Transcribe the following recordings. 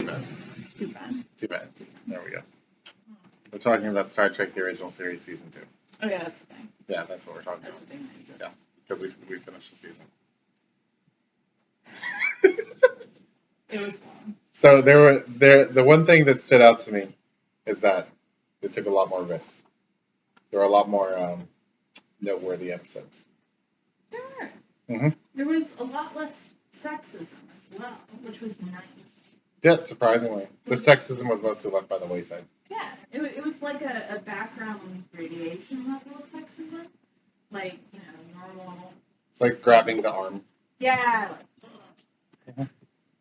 Too bad. Too bad. Too bad. There we go. We're talking about Star Trek: The Original Series Season 2. Oh yeah, that's the thing. Yeah, that's what we're talking That's about. the thing that exists. Yeah, because we finished the season. It was long. So the one thing that stood out to me is that they took a lot more risks. There were a lot more noteworthy episodes. There were. Mhm. There was a lot less sexism as well, which was nice. Yeah, surprisingly, the sexism was mostly left by the wayside. Yeah, it was like a background radiation level of sexism, like normal. It's like grabbing the arm. Yeah.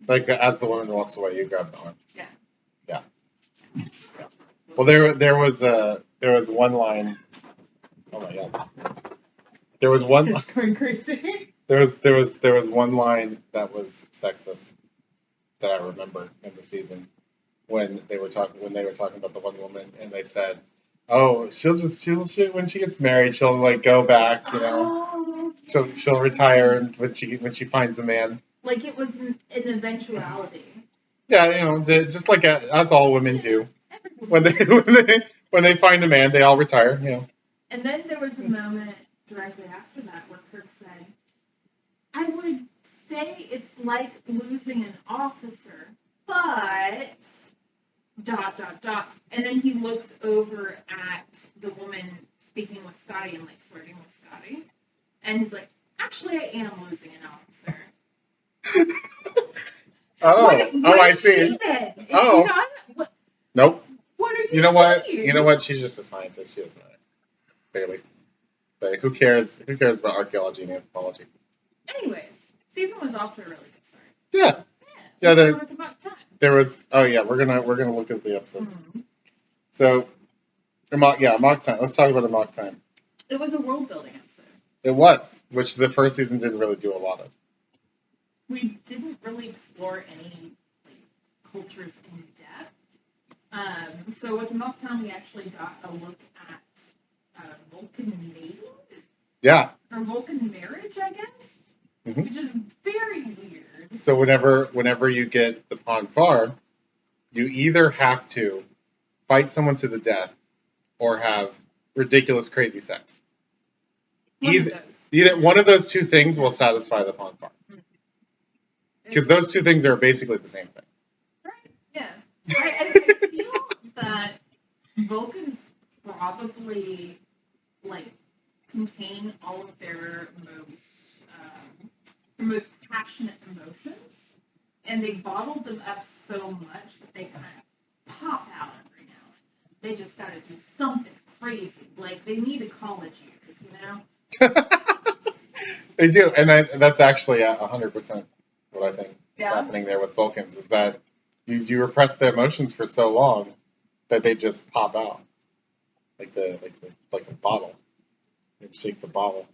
Like as the woman walks away, you grab the arm. Yeah. Yeah. Yeah. Well, there was one line. Oh my god. There was one. It's going crazy. There was one line that was sexist that I remember in the season when they were talking about the one woman and they said, "Oh, she'll when she gets married, she'll like go back, Oh, she'll retire and when she finds a man." Like it was an eventuality. Yeah, just like as all women do when they find a man, they all retire. And then there was a moment directly after that where Kirk said, I would say it's like losing an officer, but ... And then he looks over at the woman speaking with Scotty and like flirting with Scotty. And he's like, actually, I am losing an officer. I see. Oh. Nope. What are you You know what? saying? You know what? She's just a scientist. She doesn't know. Clearly. But who cares? Who cares about archaeology and anthropology? Anyways, season was off to a really good start. Yeah. Yeah. There was. Oh yeah, we're gonna look at the episodes. Mm-hmm. So, Amok Time. Let's talk about Amok Time. It was a world building episode. It was, which the first season didn't really do a lot of. We didn't really explore any cultures in depth. So with Amok Time, we actually got a look at Vulcan mating. Yeah. Or Vulcan marriage, I guess. Mm-hmm. Which is very weird. So whenever you get the Pon farr, you either have to fight someone to the death or have ridiculous, crazy sex. Either one of those two things will satisfy the Pon farr. Because those two things are basically the same thing. Right, yeah. I feel that Vulcans probably, contain all of their most passionate emotions, and they bottled them up so much that they kind of pop out every now and then. They just gotta do something crazy. Like, they need a college years, They do, and that's actually 100% what I think is happening there with Vulcans, is that you repress their emotions for so long that they just pop out. Like a bottle. You shake the bottle.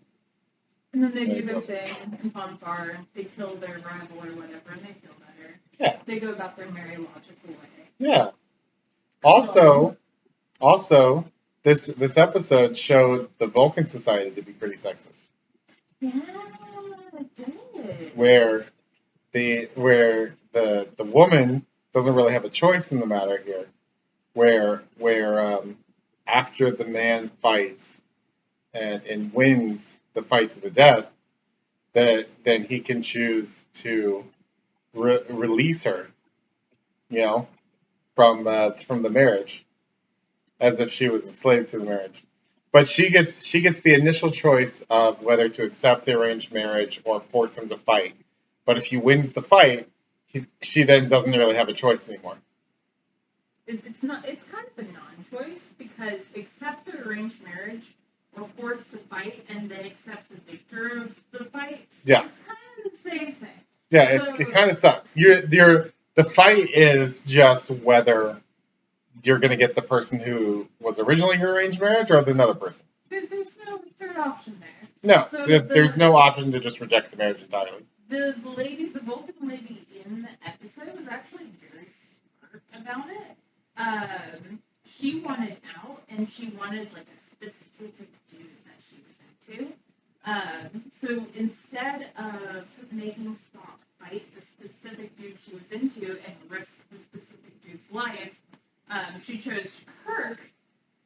And then they do their thing in Pon farr, they kill their rival or whatever, and they feel better. Yeah. They go about their merry logical way. Yeah. Also, this episode showed the Vulcan society to be pretty sexist. Yeah, it did. Where the woman doesn't really have a choice in the matter here. Where after the man fights and wins the fight to the death, then he can choose to release her, from the marriage, as if she was a slave to the marriage. But she gets the initial choice of whether to accept the arranged marriage or force him to fight. But if he wins the fight, she then doesn't really have a choice anymore. It's not. It's kind of a non-choice because accept the arranged marriage or forced to fight and then accept the victor of the fight. Yeah. It's kind of the same thing. Yeah, so, it kind of sucks. The fight is just whether you're going to get the person who was originally your arranged marriage or another person. There's no third option there. No, so there's no option to just reject the marriage entirely. The Vulcan lady in the episode was actually very smart about it. She wanted out, and she wanted a specific dude that she was into. So instead of making Spock fight the specific dude she was into and risk the specific life, she chose Kirk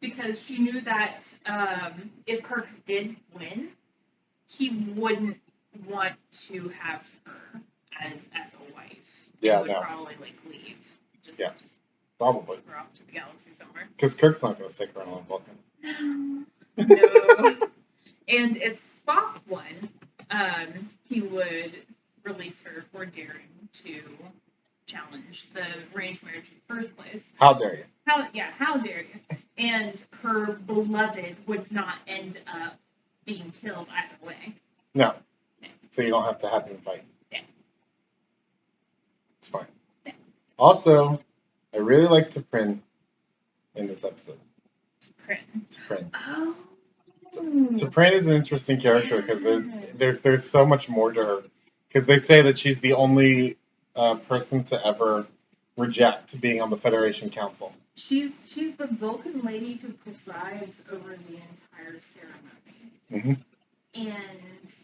because she knew that if Kirk did win, he wouldn't want to have her as a wife. Yeah, He would no. probably like leave. Just Probably. screw off to the galaxy somewhere. Because Kirk's not going to stick around on Vulcan. No. And if Spock won, he would release her for daring to challenge the arranged marriage in the first place. How dare you? How dare you? And her beloved would not end up being killed either way. No. So you don't have to have him fight. Yeah. It's fine. Yeah. Also, I really like T'Pren in this episode. T'Pren. T'Pren. Oh. T'Pren is an interesting character because there's so much more to her. Because they say that she's the only person to ever reject being on the Federation Council. She's the Vulcan lady who presides over the entire ceremony. Mm-hmm. And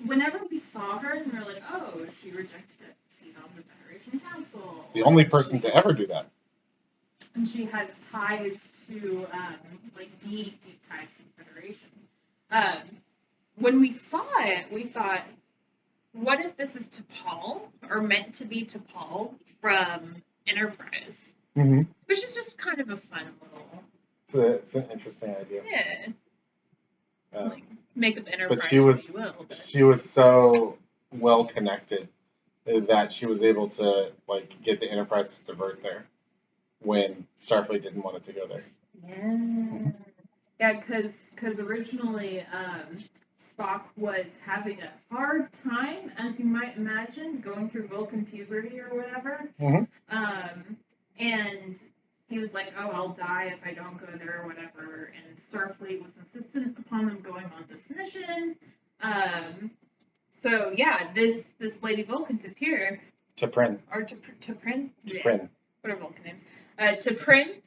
whenever we saw her, and we were like, oh, she rejected a seat on the Federation Council. The only person to ever do that. And she has ties to, deep ties to the Federation. When we saw it, we thought, what if this is T'Pol, or meant to be T'Pol from Enterprise? Mm-hmm. Which is just kind of a fun little... It's an interesting idea. Yeah. Make up Enterprise, but she was so well connected that she was able to get the Enterprise to divert there when Starfleet didn't want it to go there. Yeah. Mm-hmm. Yeah, because originally Spock was having a hard time, as you might imagine, going through Vulcan puberty or whatever. Mm-hmm. And he was like, oh, I'll die if I don't go there or whatever. And Starfleet was insistent upon them going on this mission. So, yeah, this Lady Vulcan, T'Pren. Or T'Pren? T'Pren. Yeah, what are Vulcan names? T'Pren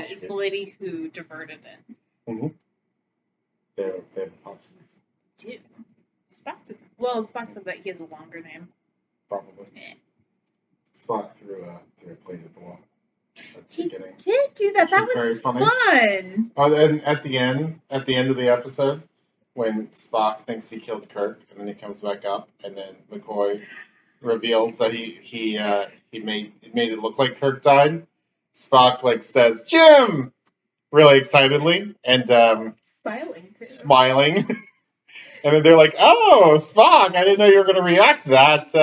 is the lady who diverted it. Mm-hmm. They have apostrophes. Dude. Spock doesn't. Well, Spock said that he has a longer name. Probably. Yeah. Spock threw a plate at the wall. He did do that. That was fun. Oh, and at the end of the episode, when Spock thinks he killed Kirk, and then he comes back up, and then McCoy reveals that he made it look like Kirk died. Spock says Jim, really excitedly, and smiling too. Smiling. And then they're like, "Oh, Spock! I didn't know you were going to react that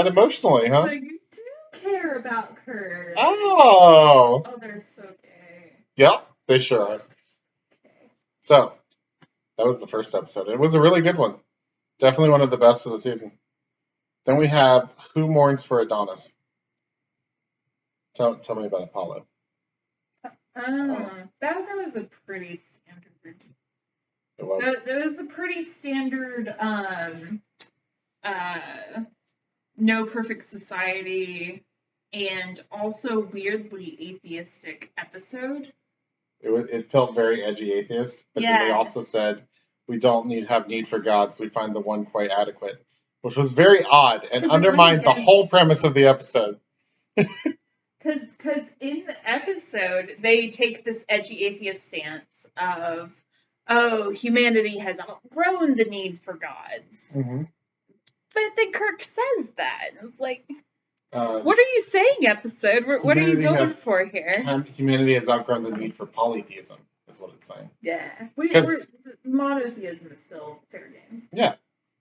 emotionally, huh?" So you do care about Kirk. Oh. Oh, they're so gay. Yep, they sure are. Okay. So that was the first episode. It was a really good one. Definitely one of the best of the season. Then we have Who Mourns for Adonis. Tell me about Apollo. That was a pretty standard. It was. That was a pretty standard. No Perfect Society, and also weirdly atheistic episode. It felt very edgy atheist, but then they also said we don't have need for gods. We find the one quite adequate, which was very odd and undermined the whole premise of the episode. Because in the episode, they take this edgy atheist stance of, oh, humanity has outgrown the need for gods. Mm-hmm. But then Kirk says that. It's like, what are you saying, episode? What are you going for here? Humanity has outgrown the need for polytheism, is what it's saying. Yeah. Monotheism is still fair game. Yeah.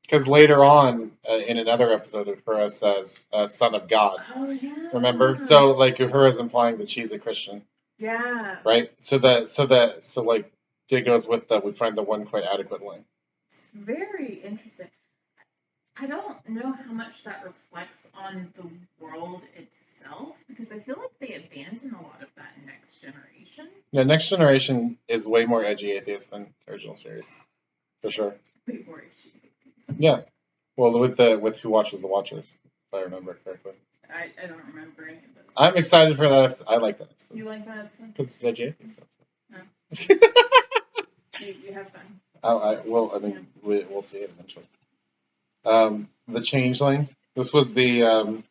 Because later on, in another episode, Uhura says, son of God. Oh, yeah. Remember? So, Uhura is implying that she's a Christian. Yeah. Right? So it goes with the, we find the one quite adequate line. It's very interesting. I don't know how much that reflects on the world itself, because I feel like they abandon a lot of that in Next Generation. Yeah, Next Generation is way more edgy atheist than the original series. For sure. Way more edgy. Yeah. Well, with Who Watches the Watchers, if I remember correctly. I don't remember any of those. I'm excited for that episode. I like that episode. You like that episode? Because it's edgy atheist episode. No. You have fun. We'll see it eventually. The Changeling. This was the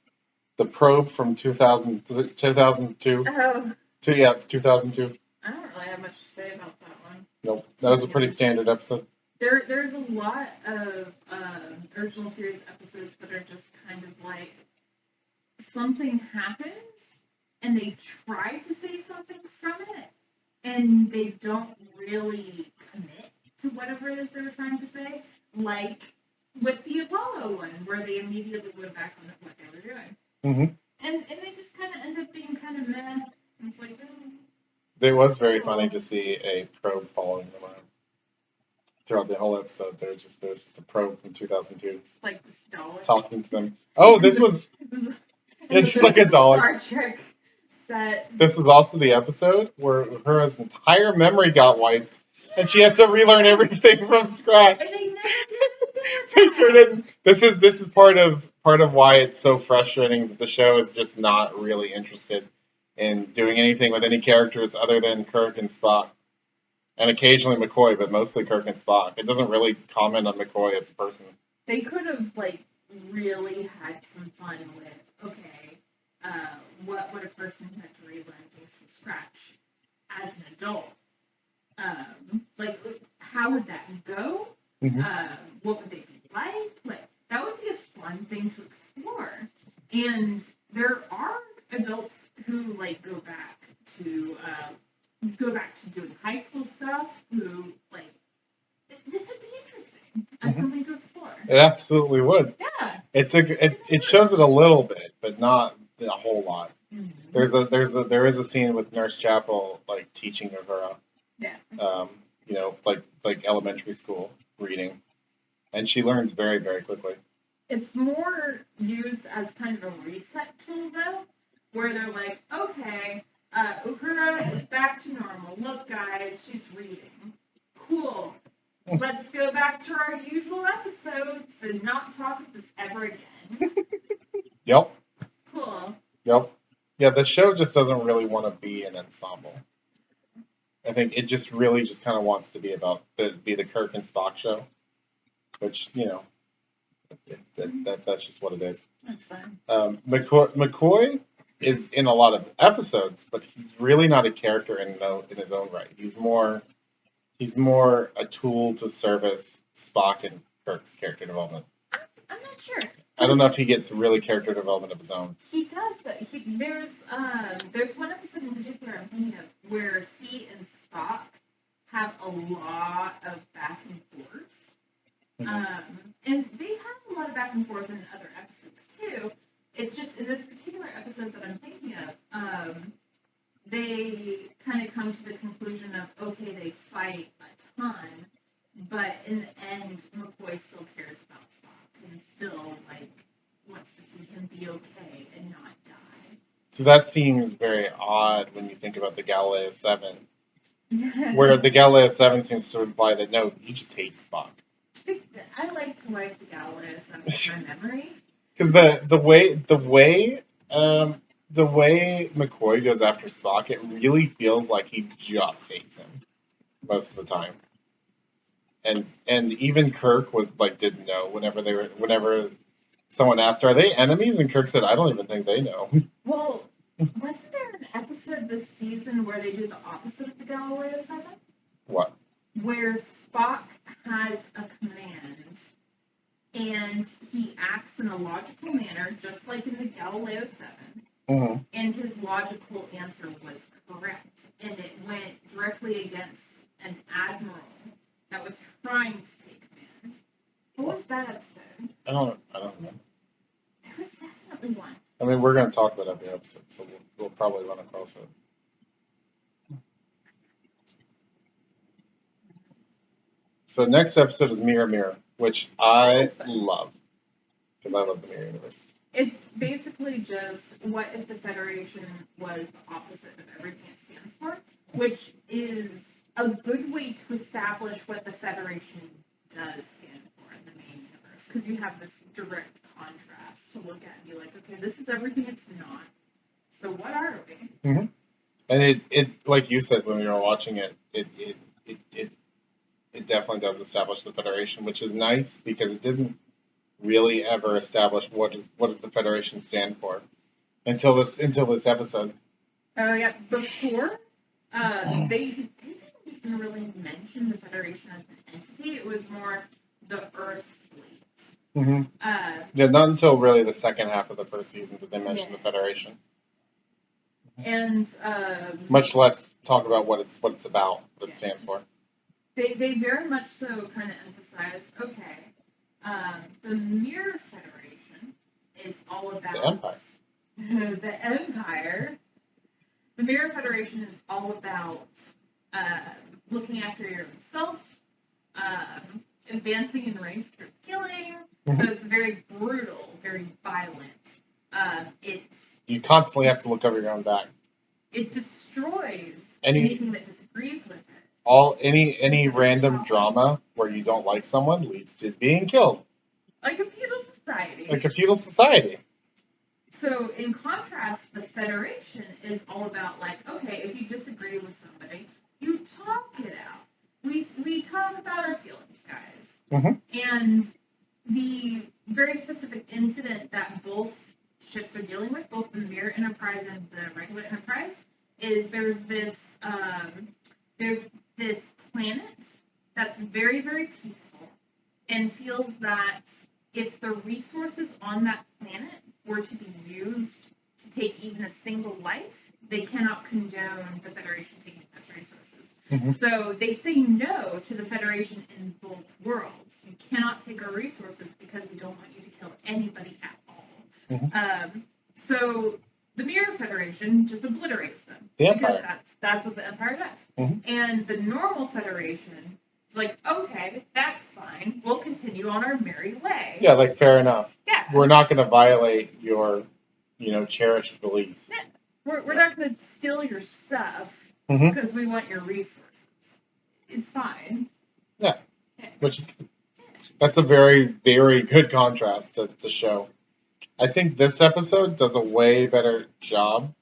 The Probe from 2002. Oh, 2002. I don't really have much to say about that one. Nope, that was a pretty standard episode. There's a lot of original series episodes that are just kind of like something happens and they try to say something from it and they don't really commit to whatever it is they were trying to say. Like with the Apollo one, where they immediately went back on what they were doing. Mm-hmm. And they just kind of end up being kind of meh. And it's like, It was very funny to see a probe following them around throughout the whole episode. There's just a probe from 2002. It's like this Dalek. Talking to them. Oh, this was. It's like a Dalek. Star Trek set. This was also the episode where her entire memory got wiped, and she had to relearn everything from scratch. And they never did. They sure didn't. This is part of why it's so frustrating that the show is just not really interested in doing anything with any characters other than Kirk and Spock, and occasionally McCoy, but mostly Kirk and Spock. It doesn't really comment on McCoy as a person. They could have like really had some fun with what would a person who had to relearn things from scratch as an adult, like how would that go? Mm-hmm. What would they be like? Like that would be a fun thing to explore. And there are adults who like go back to doing high school stuff. Who like this would be interesting as something to explore. It absolutely would. Yeah. It shows it a little bit, but not a whole lot. Mm-hmm. There is a scene with Nurse Chapel like teaching Uhura. Yeah. Like elementary school reading, and she learns very, very quickly. It's more used as kind of a reset tool though, where they're like, okay, Uhura is back to normal. Look, guys, she's reading. Cool. Let's go back to our usual episodes and not talk about this ever again. Yep. Cool. Yep. Yeah, the show just doesn't really want to be an ensemble. I think it just really just kind of wants to be the Kirk and Spock show, which that's just what it is. That's fine. McCoy is in a lot of episodes, but he's really not a character in his own right. He's more a tool to service Spock and Kirk's character development. I'm not sure. I don't know if he gets really character development of his own. He does, though. There's one episode in particular I'm thinking of where he and Spock have a lot of back and forth. Mm-hmm. And they have a lot of back and forth in other episodes, too. It's just in this particular episode that I'm thinking of, they kind of come to the conclusion of, okay, they fight a ton, but in the end, McCoy still cares about Spock and still, like, wants to see him be okay and not die. So that seems very odd when you think about the Galileo 7, where the Galileo 7 seems to imply that, no, you just hate Spock. I like to wipe the Galileo 7 from my memory. Because the way McCoy goes after Spock, it really feels like he just hates him most of the time. And even Kirk didn't know whenever someone asked, "Are they enemies?" and Kirk said, "I don't even think they know." Well, wasn't there an episode this season where they do the opposite of the Galileo 7? What? Where Spock has a command and he acts in a logical manner, just like in the Galileo 7. Mm-hmm. And his logical answer was correct, and it went directly against an admiral that was trying to take command. What was that episode? I don't know. There was definitely one. I mean, we're going to talk about every episode, so we'll probably run across it. So next episode is Mirror Mirror, which I love, because I love the Mirror Universe. It's basically just what if the Federation was the opposite of everything it stands for, which is a good way to establish what the Federation does stand for in the main universe, because you have this direct contrast to look at and be like, okay, this is everything it's not. So what are we? Mm-hmm. And it like you said when we were watching it, it definitely does establish the Federation, which is nice because it didn't really ever establish what does the Federation stand for. until this episode. Oh yeah, before they didn't even really mention the Federation as an entity. It was more the Earth Fleet. Mm-hmm. Yeah, not until really the second half of the first season did they mention the Federation. And much less talk about what it's about, what it stands for. They very much so kind of emphasized, okay, the Mirror Federation is all about the Empire. The Empire. The Mirror Federation is all about looking after your own self, advancing in range through killing. So it's very brutal, very violent. You constantly have to look over your own back. It destroys anything that disagrees with it. Any random drama where you don't like someone leads to being killed. Like a feudal society. Like a feudal society. So in contrast, the Federation is all about like, okay, if you disagree with somebody, you talk it out. We talk about our feelings, guys. And the very specific incident that both ships are dealing with, both the Mirror Enterprise and the regular Enterprise, is there's this planet that's very, very peaceful and feels that if the resources on that planet were to be used to take even a single life, they cannot condone the Federation taking such resources. So they say no to the Federation in both worlds. You cannot take our resources because we don't want you to kill anybody at all. So the Mirror Federation just obliterates them. Because that's what the Empire does. And the normal Federation is like, okay, that's fine. We'll continue on our merry way. Yeah, like fair enough. Yeah. We're not going to violate your, cherished beliefs. Yeah. We're not going to steal your stuff because we want your resources. It's fine. Yeah. Which is that's a very, very good contrast to show. I think this episode does a way better job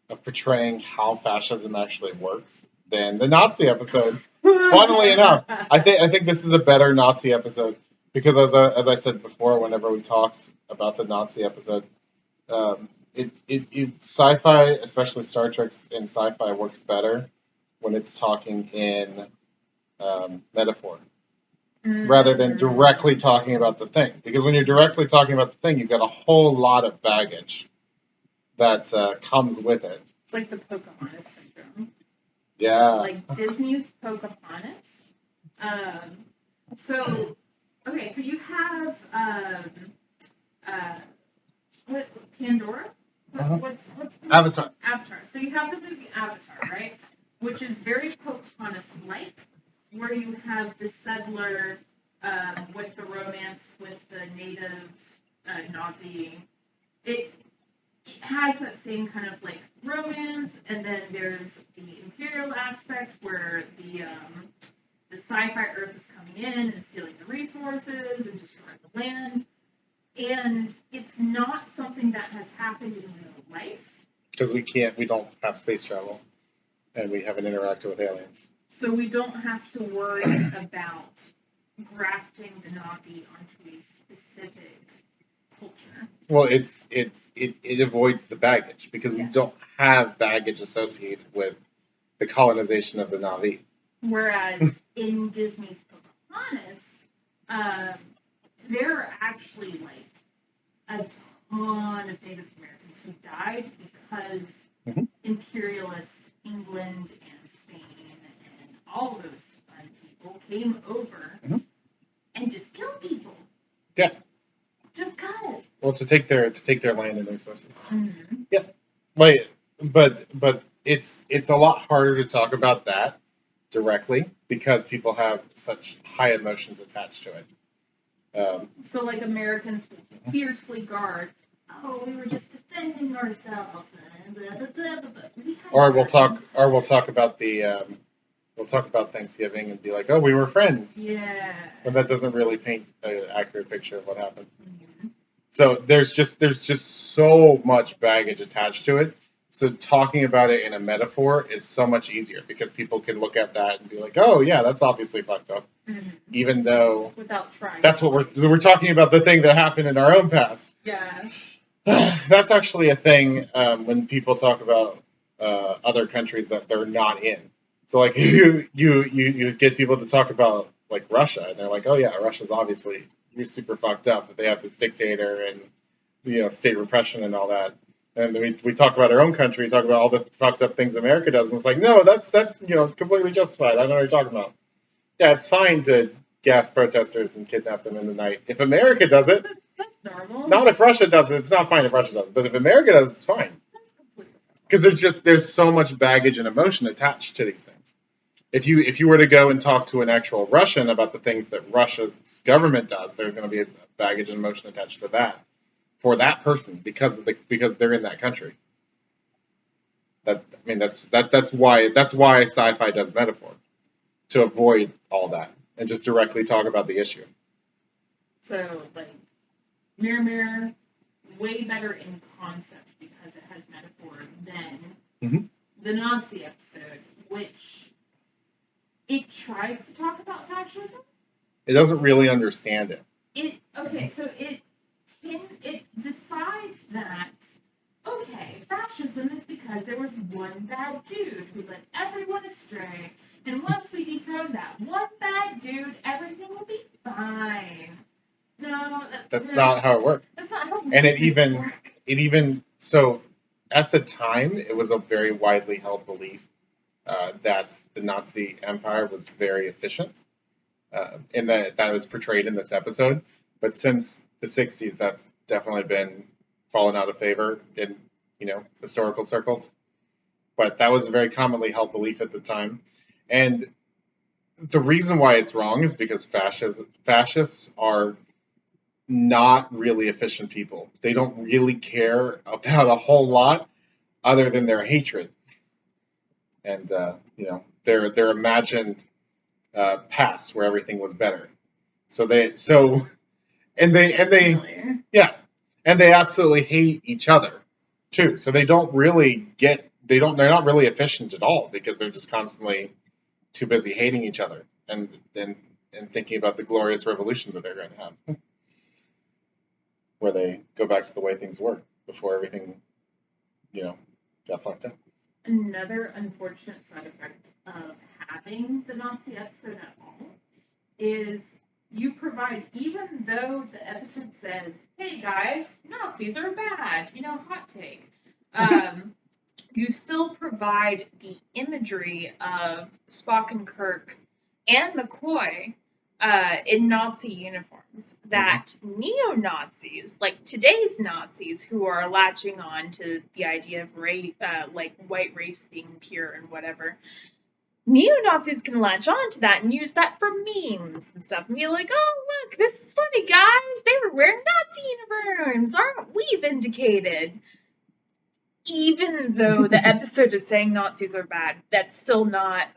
of portraying how fascism actually works than the Nazi episode. Funnily enough, I think this is a better Nazi episode because as I said before, whenever we talked about the Nazi episode, sci-fi, especially Star Trek and sci-fi, works better when it's talking in metaphor rather than directly talking about the thing. Because when you're directly talking about the thing, you've got a whole lot of baggage that comes with it. It's like the Pocahontas syndrome. Yeah. Like Disney's Pocahontas. So you have what Pandora? What's the Avatar. Avatar. So you have the movie Avatar, right? Which is very Pocahontas-like, where you have the settler with the romance with the native Na'vi. It has that same kind of like romance, and then there's the imperial aspect where the sci-fi Earth is coming in and stealing the resources and destroying the land. And it's not something that has happened in real life. Because we don't have space travel, and we haven't interacted with aliens. So we don't have to worry about grafting the Na'vi onto a specific culture. Well, it avoids the baggage because we don't have baggage associated with the colonization of the Na'vi. Whereas in Disney's Pocahontas, there are actually like a ton of Native Americans who died because imperialist England and Spain and all those fun people came over and just killed people. Yeah. Just cause. Well, to take their land and resources. Yeah. But it's a lot harder to talk about that directly because people have such high emotions attached to it. So like Americans would fiercely guard, oh, we were just defending ourselves, and blah, blah, blah, blah, blah. We'll talk about Thanksgiving and be like, oh, we were friends. Yeah. But that doesn't really paint an accurate picture of what happened. So there's just so much baggage attached to it. So talking about it in a metaphor is so much easier because people can look at that and be like, oh yeah, that's obviously fucked up. Even though without trying. That's what we're talking about, the thing that happened in our own past. Yeah. That's actually a thing when people talk about other countries that they're not in. So like you get people to talk about like Russia, and they're like, oh yeah, Russia's obviously you're super fucked up that they have this dictator and state repression and all that. And we talk about our own country, talk about all the fucked up things America does, and it's like, no, that's completely justified. I don't know what you're talking about. Yeah, it's fine to gas protesters and kidnap them in the night. If America does it, That's normal. not if Russia does it. It's not fine if Russia does it, but if America does, it's fine. That's completely Because there's so much baggage and emotion attached to these things. If you were to go and talk to an actual Russian about the things that Russia's government does, there's going to be a baggage and emotion attached to that for that person because they're in that country. That's why sci-fi does metaphor, to avoid all that and just directly talk about the issue. So, like, Mirror Mirror, way better in concept because it has metaphor than the Nazi episode, which it tries to talk about fascism. It doesn't really understand it. So it decides that, okay, fascism is because there was one bad dude who led everyone astray, and once we dethrone that one bad dude, everything will be fine. No, that's not how it worked. That's not how and it even so at the time it was a very widely held belief that the Nazi Empire was very efficient, and that was portrayed in this episode. But since the 60s, that's definitely been fallen out of favor in historical circles. But that was a very commonly held belief at the time, and the reason why it's wrong is because fascists are not really efficient people. They don't really care about a whole lot other than their hatred and their imagined past where everything was better. They absolutely hate each other too. So they're not really efficient at all because they're just constantly too busy hating each other and thinking about the glorious revolution that they're going to have, where they go back to the way things were before everything, got fucked up. Another unfortunate side effect of having the Nazi episode at all is you provide, even though the episode says, hey guys, Nazis are bad, hot take, you still provide the imagery of Spock and Kirk and McCoy in Nazi uniforms that neo-Nazis, like today's Nazis who are latching on to the idea of white race being pure and whatever, neo-Nazis can latch on to that and use that for memes and stuff and be like, oh look, this is funny guys, they were wearing Nazi uniforms, aren't we vindicated? Even though the episode is saying Nazis are bad, that's still not...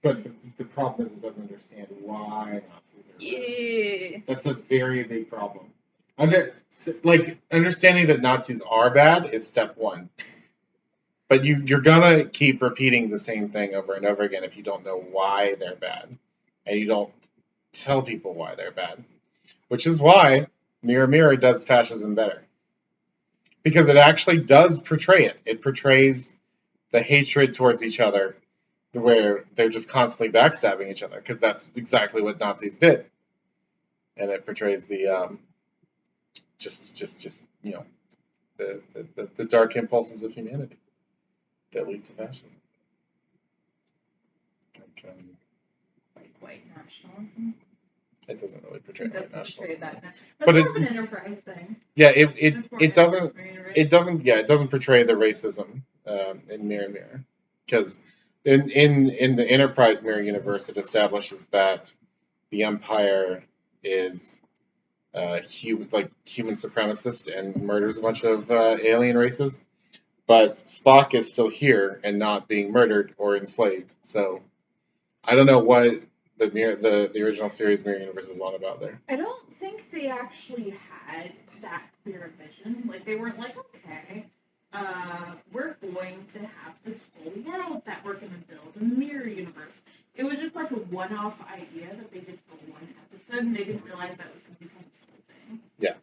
But the problem is it doesn't understand why Nazis are bad. That's a very big problem. Understanding that Nazis are bad is step one. But you're gonna keep repeating the same thing over and over again if you don't know why they're bad. And you don't tell people why they're bad. Which is why Mirror Mirror does fascism better. Because it actually does portray it. It portrays the hatred towards each other where they're just constantly backstabbing each other, because that's exactly what Nazis did, and it portrays the the dark impulses of humanity that lead to fascism, like white nationalism. It doesn't really portray white nationalism, that's more of an Enterprise thing. Yeah, it doesn't portray the racism in Mirror Mirror, because in the Enterprise Mirror universe, it establishes that the Empire is human supremacist and murders a bunch of alien races, but Spock is still here and not being murdered or enslaved. So I don't know what the original series Mirror universe is on about there. I don't think they actually had that clear vision. Like, they weren't like, okay, we're going to have this whole world that we're going to build in the Mirror universe. It was just like a one-off idea that they did for one episode, and they didn't realize that was going to become this whole thing. Yeah.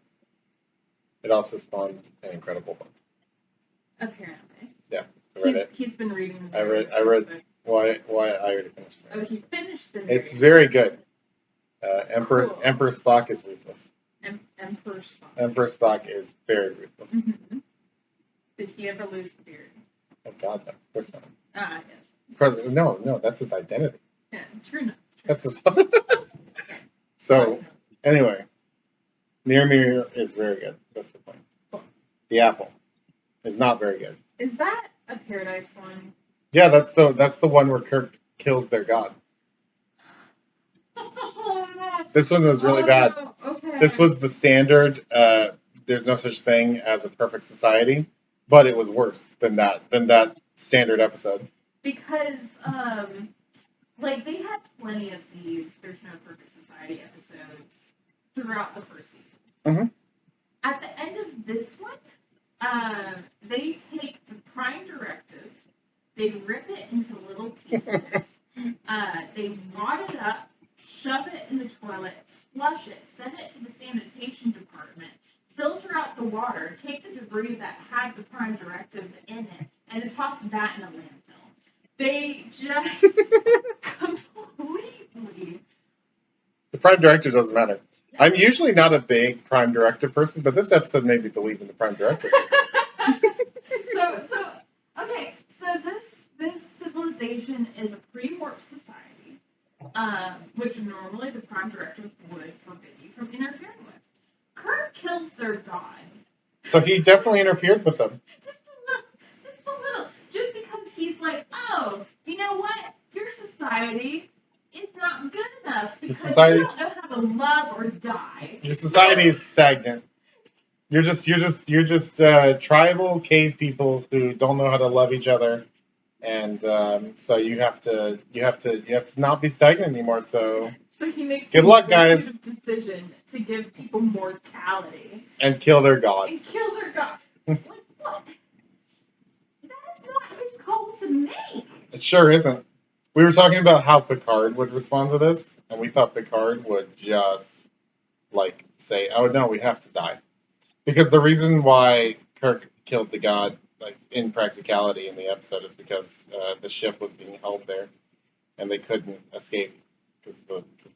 It also spawned an incredible book. Apparently. Yeah, I read it. He's been reading. I read. Why I already finished it. Oh, he finished the. It's very good. Emperor Spock is ruthless. Emperor Spock. Emperor Spock is very ruthless. Mm-hmm. Did he ever lose the beard? Oh God, no, of course not. Ah, yes. Because no, that's his identity. Yeah, true enough. That's his. So, anyway, Near Mirror is very good. That's the point. The Apple is not very good. Is that a Paradise one? Yeah, that's the one where Kirk kills their god. This one was really bad. Okay. This was the standard. There's no such thing as a perfect society, but it was worse than that standard episode. Because like they had plenty of these There's No Perfect Society episodes throughout the first season. Mm-hmm. At the end of this one, they take the Prime Directive, they rip it into little pieces, they wad it up, shove it in the toilet, flush it, send it to the sanitation department, filter out the water, take the debris that had the Prime Directive in it, and then toss that in a landfill. They just completely. The Prime Directive doesn't matter. I'm usually not a big Prime Directive person, but this episode made me believe in the Prime Directive. Okay, so this civilization is a pre-warp society, which normally the Prime Directive would forbid you from interfering with. Kirk kills their god. So he definitely interfered with them. Just a little. Just because he's like, oh, you know what? Your society is not good enough because you don't know how to love or die. Your society is stagnant. You're just tribal cave people who don't know how to love each other, and so you have to not be stagnant anymore. So he makes good luck, guys. Decision to give people mortality and kill their god. Like what? That is not his call to make. It sure isn't. We were talking about how Picard would respond to this, and we thought Picard would just like say, "Oh no, we have to die," because the reason why Kirk killed the god, like in practicality in the episode, is because the ship was being held there, and they couldn't escape because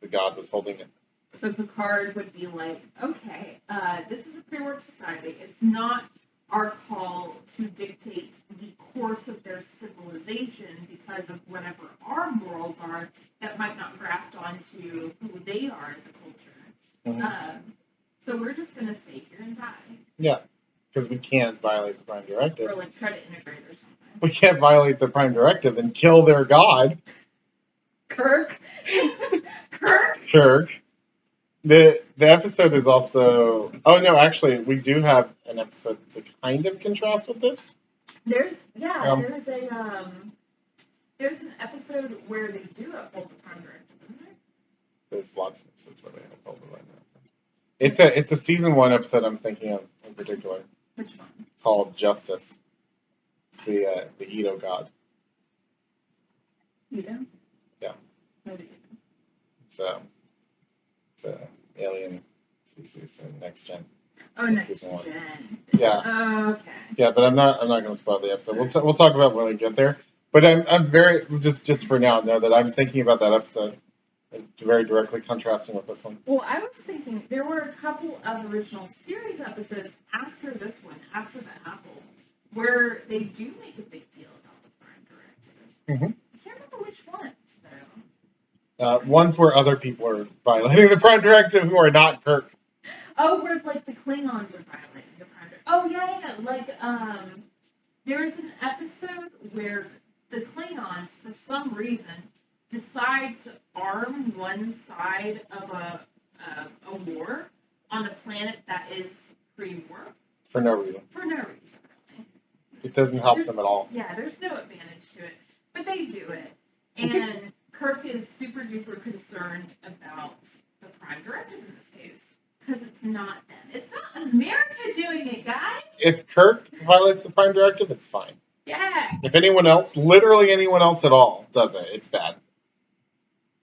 the god was holding it. So Picard would be like, "Okay, this is a pre-warp society. It's not our call to dictate the course of their civilization because of whatever our morals are that might not graft onto who they are as a culture. Mm-hmm. So we're just going to stay here and die." Yeah, because we can't violate the Prime Directive. Or like try to integrate or something. We can't violate the Prime Directive and kill their god. Kirk. The episode is also... Oh, no, actually, we do have an episode to kind of contrast with this. There's an episode where they do uphold the Prime Directive, isn't there? There's lots of episodes where they uphold the Prime Directive. It's a season 1 episode I'm thinking of in particular. Which one? Called Justice. It's the Edo god. Edo? Yeah. What Edo? It's a alien species in Next Gen. Oh, Next Gen. Yeah. Oh, okay. Yeah, but I'm not going to spoil the episode. We'll talk about it when we get there. But I'm very just for now know that I'm thinking about that episode, very directly contrasting with this one. Well, I was thinking there were a couple of original series episodes after this one, after the Apple, where they do make a big deal about the Prime Directive. Mm-hmm. I can't remember which ones though. Ones where other people are violating the Prime Directive who are not Kirk. Oh, where like the Klingons are violating the Prime Directive. Oh yeah. Like there's an episode where the Klingons, for some reason, decide to arm one side of a war on a planet that is pre-warp. For no reason. Really. It doesn't help them at all. Yeah, there's no advantage to it, but they do it, and Kirk is super duper concerned about the Prime Directive in this case. Because it's not them. It's not America doing it, guys. If Kirk violates the Prime Directive, it's fine. Yeah. If anyone else, literally anyone else at all, does it, it's bad.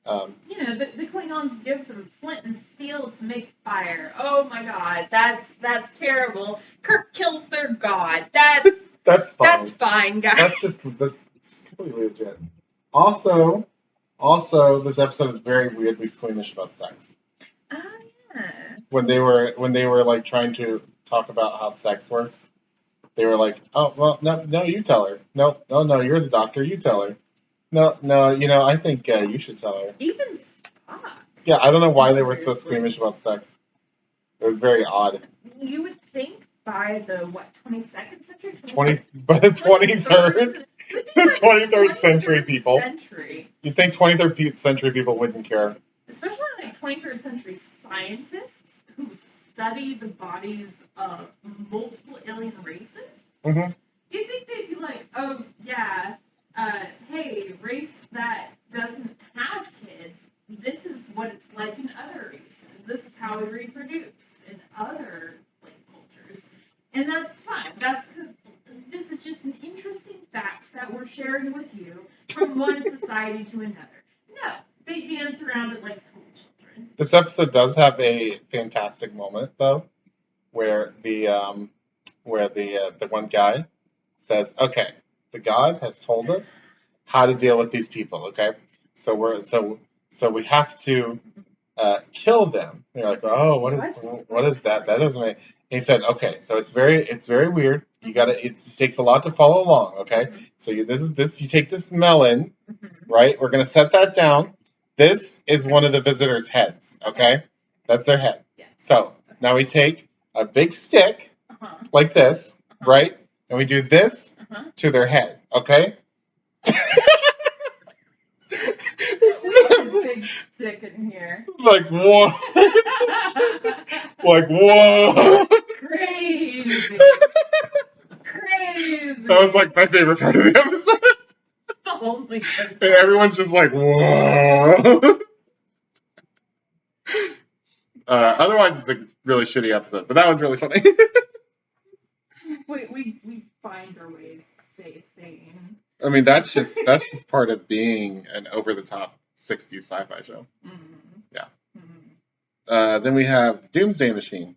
The Klingons give them flint and steel to make fire. Oh my god, that's terrible. Kirk kills their god. That's fine. That's fine, guys. That's completely legit. Also, this episode is very weirdly squeamish about sex. Oh yeah. When they were like trying to talk about how sex works, they were like, "Oh well, no, you tell her. No, you're the doctor. You tell her. No, I think you should tell her." Even Spock. Yeah, I don't know why they were so squeamish about sex. It was very odd. You would think by the 22nd century, by the 23rd, the 23rd century people. You'd think 23rd century people wouldn't care. Especially like 23rd century scientists who study the bodies of multiple alien races. Mm-hmm. You'd think they'd be like, oh yeah, hey, race that doesn't have kids, this is what it's like in other races. This is how we reproduce in other cultures. And that's fine. This is just an interesting fact that we're sharing with you from one society to another. No, they dance around it like school children. This episode does have a fantastic moment though, where the one guy says, "Okay, the God has told us how to deal with these people. Okay, so we have to kill them." And you're like, "Oh, what is that? That doesn't make." And he said, "Okay, so it's very weird. It takes a lot to follow along. Okay, so you take this melon, right? We're gonna set that down. This is one of the visitors' heads. Okay, that's their head. So now we take a big stick like this, right? And we do this to their head, okay?" Big stick in here. Like, whoa. Like, whoa. Crazy. Crazy. That was like my favorite part of the episode. Holy and everyone's just like, whoa. Otherwise, it's a really shitty episode, but that was really funny. we find our ways to stay sane. I mean, that's just part of being an over-the-top 60s sci-fi show. Mm-hmm. Yeah. Mm-hmm. Then we have Doomsday Machine.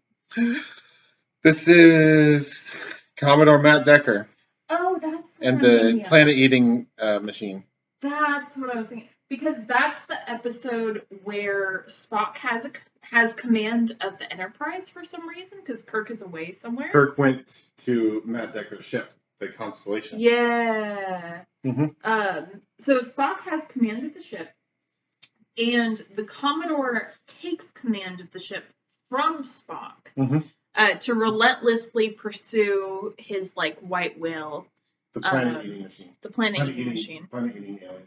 This is Commodore Matt Decker. Oh, that's the planet-eating machine. That's what I was thinking. Because that's the episode where Spock has command of the Enterprise for some reason, because Kirk is away somewhere. Kirk went to Matt Decker's ship, the Constellation. Yeah. Mm-hmm. So Spock has command of the ship, and the Commodore takes command of the ship from Spock to relentlessly pursue his white whale. The planet-eating machine. The planet-eating machine. Planet-eating alien.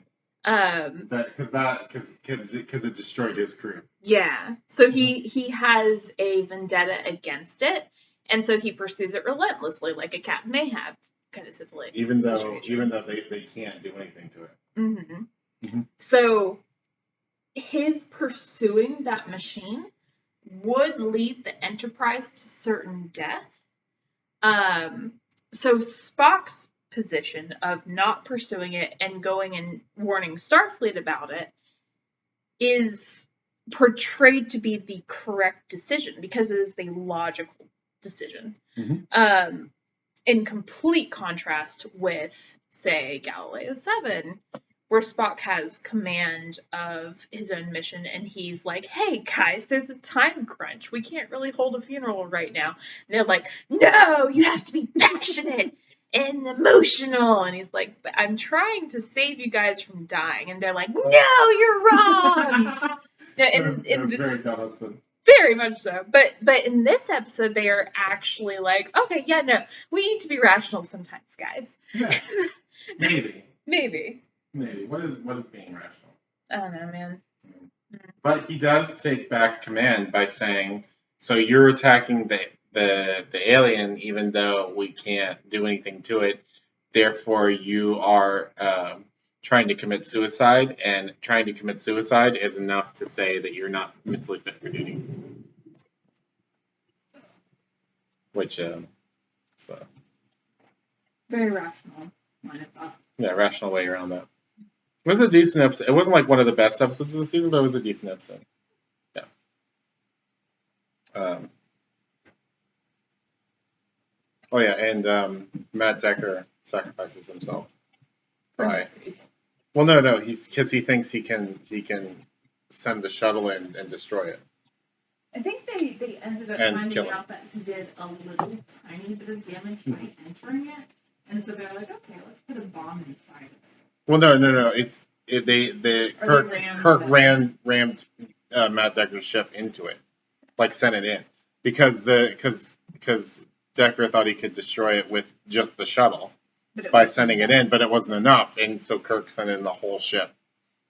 Because it destroyed his crew. Yeah. So he has a vendetta against it, and so he pursues it relentlessly, like a Captain Ahab kind of situation. Even though they can't do anything to it. Mm-hmm. Mm-hmm. So his pursuing that machine would lead the Enterprise to certain death. So Spock's position of not pursuing it and going and warning Starfleet about it is portrayed to be the correct decision because it is the logical decision. Mm-hmm. In complete contrast with, say, Galileo 7, where Spock has command of his own mission and he's like, "Hey guys, there's a time crunch. We can't really hold a funeral right now." And they're like, "No, you have to be passionate and emotional." And he's like, "But I'm trying to save you guys from dying." And they're like, "No, you're wrong." It was very dumb episode. Very much so. But in this episode, they are actually like, "Okay, yeah, no, we need to be rational sometimes, guys." Yeah. Maybe. What is being rational? I don't know, man. But he does take back command by saying, "So you're attacking the alien, even though we can't do anything to it. Therefore, you are trying to commit suicide, and trying to commit suicide is enough to say that you're not mentally fit for duty." Which, so very rational line of thought. Yeah, rational way around that. was a decent episode. It wasn't like one of the best episodes of the season, but it was a decent episode. Yeah. Oh yeah, and Matt Decker sacrifices himself. Right. Well, no, because he thinks he can send the shuttle in and destroy it. I think they ended up And finding kill him. out that he did a little tiny bit of damage by entering it, and so they're like, okay, let's put a bomb inside of it. Well, no. Kirk rammed Matt Decker's ship into it, like sent it in, because Decker thought he could destroy it with just the shuttle by sending it in, but it wasn't enough, and so Kirk sent in the whole ship,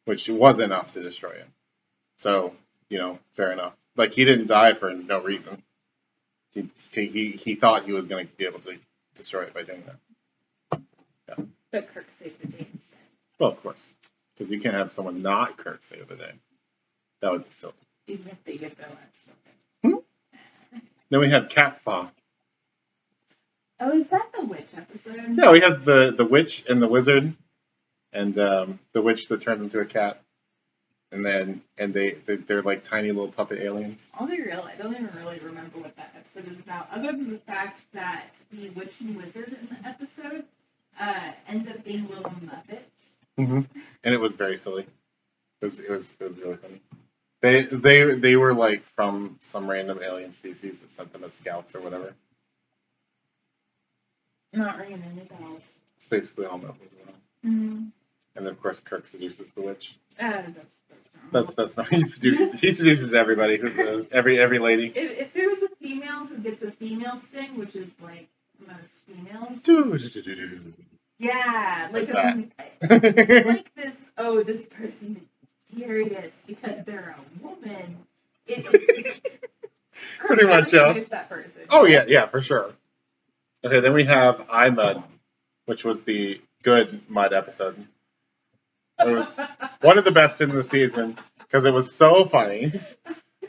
which was enough to destroy it. So, fair enough. Like, he didn't die for no reason. He thought he was going to be able to destroy it by doing that. Yeah. But Kirk saved the day instead. Well, of course, because you can't have someone not Kirk save the day. That would be silly. Even if they get their lives stolen. Then we have Cat's Paw. Oh, is that the witch episode? Yeah, we have the witch and the wizard, and the witch that turns into a cat, and they're like tiny little puppet aliens. I'll be real, I don't even really remember what that episode is about, other than the fact that the witch and wizard in the episode end up being little Muppets. Mm-hmm. And it was very silly. It was really funny. They were like from some random alien species that sent them as scouts or whatever. Not ringing any bells. It's basically all Muppets. Mm-hmm. And then of course Kirk seduces the witch. That's not. He seduces everybody. Every lady. If there was a female who gets a female sting, which is like most females. Yeah, like like this. Oh, this person is mysterious because they're a woman. Pretty much, yeah. That person. Oh yeah, for sure. Okay, then we have iMud, which was the good Mud episode. It was one of the best in the season because it was so funny.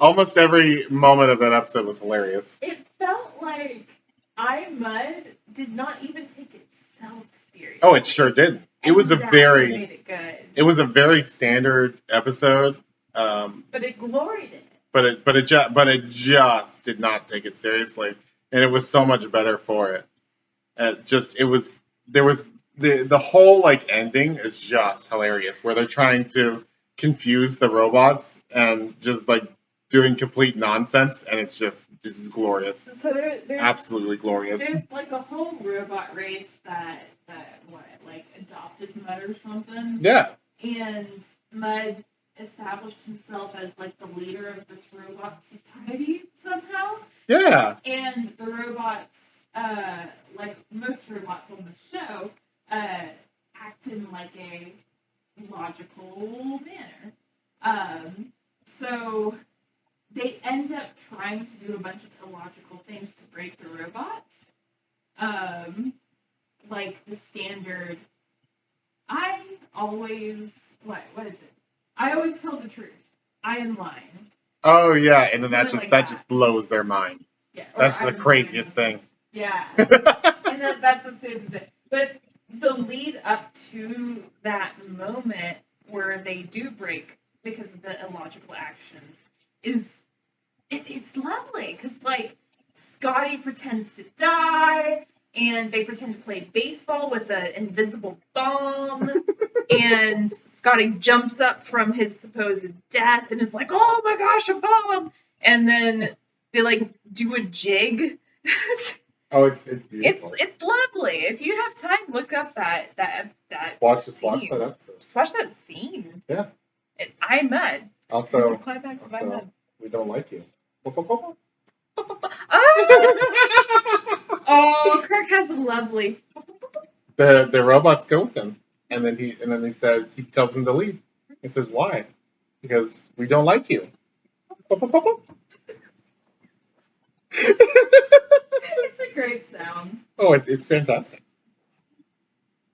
Almost every moment of that episode was hilarious. It felt like iMud did not even take itself seriously. Oh, it sure did. It was made it good. It was a very standard episode. But it gloried in it. But it just did not take it seriously, and it was so much better for it. The whole like ending is just hilarious, where they're trying to confuse the robots and just like doing complete nonsense, and it's glorious. So there's absolutely glorious. There's like a whole robot race that adopted Mud or something. Yeah. And Mud established himself as like the leader of this robot society somehow. Yeah. And the robots, like most robots on the show, act in like a logical manner. So they end up trying to do a bunch of illogical things to break the robots. Like the standard, what is it? I always tell the truth. I am lying. Oh yeah, and then Something that just blows their mind. Yeah, that's the craziest thing. Yeah, and that's what saves it. But the lead up to that moment where they do break because of the illogical actions it's lovely because like Scotty pretends to die and they pretend to play baseball with an invisible bomb and Scotty jumps up from his supposed death and is like, oh my gosh, a bomb, and then they like do a jig. Oh, it's beautiful. It's lovely. If you have time, look up that watch scene. that episode. Just watch that scene. Yeah. iMud. Also, iMud. We don't like you. Oh, Kirk has a lovely. The robots go with him, and then he said he tells them to leave. He says why? Because we don't like you. It's a great sound. Oh, it's fantastic.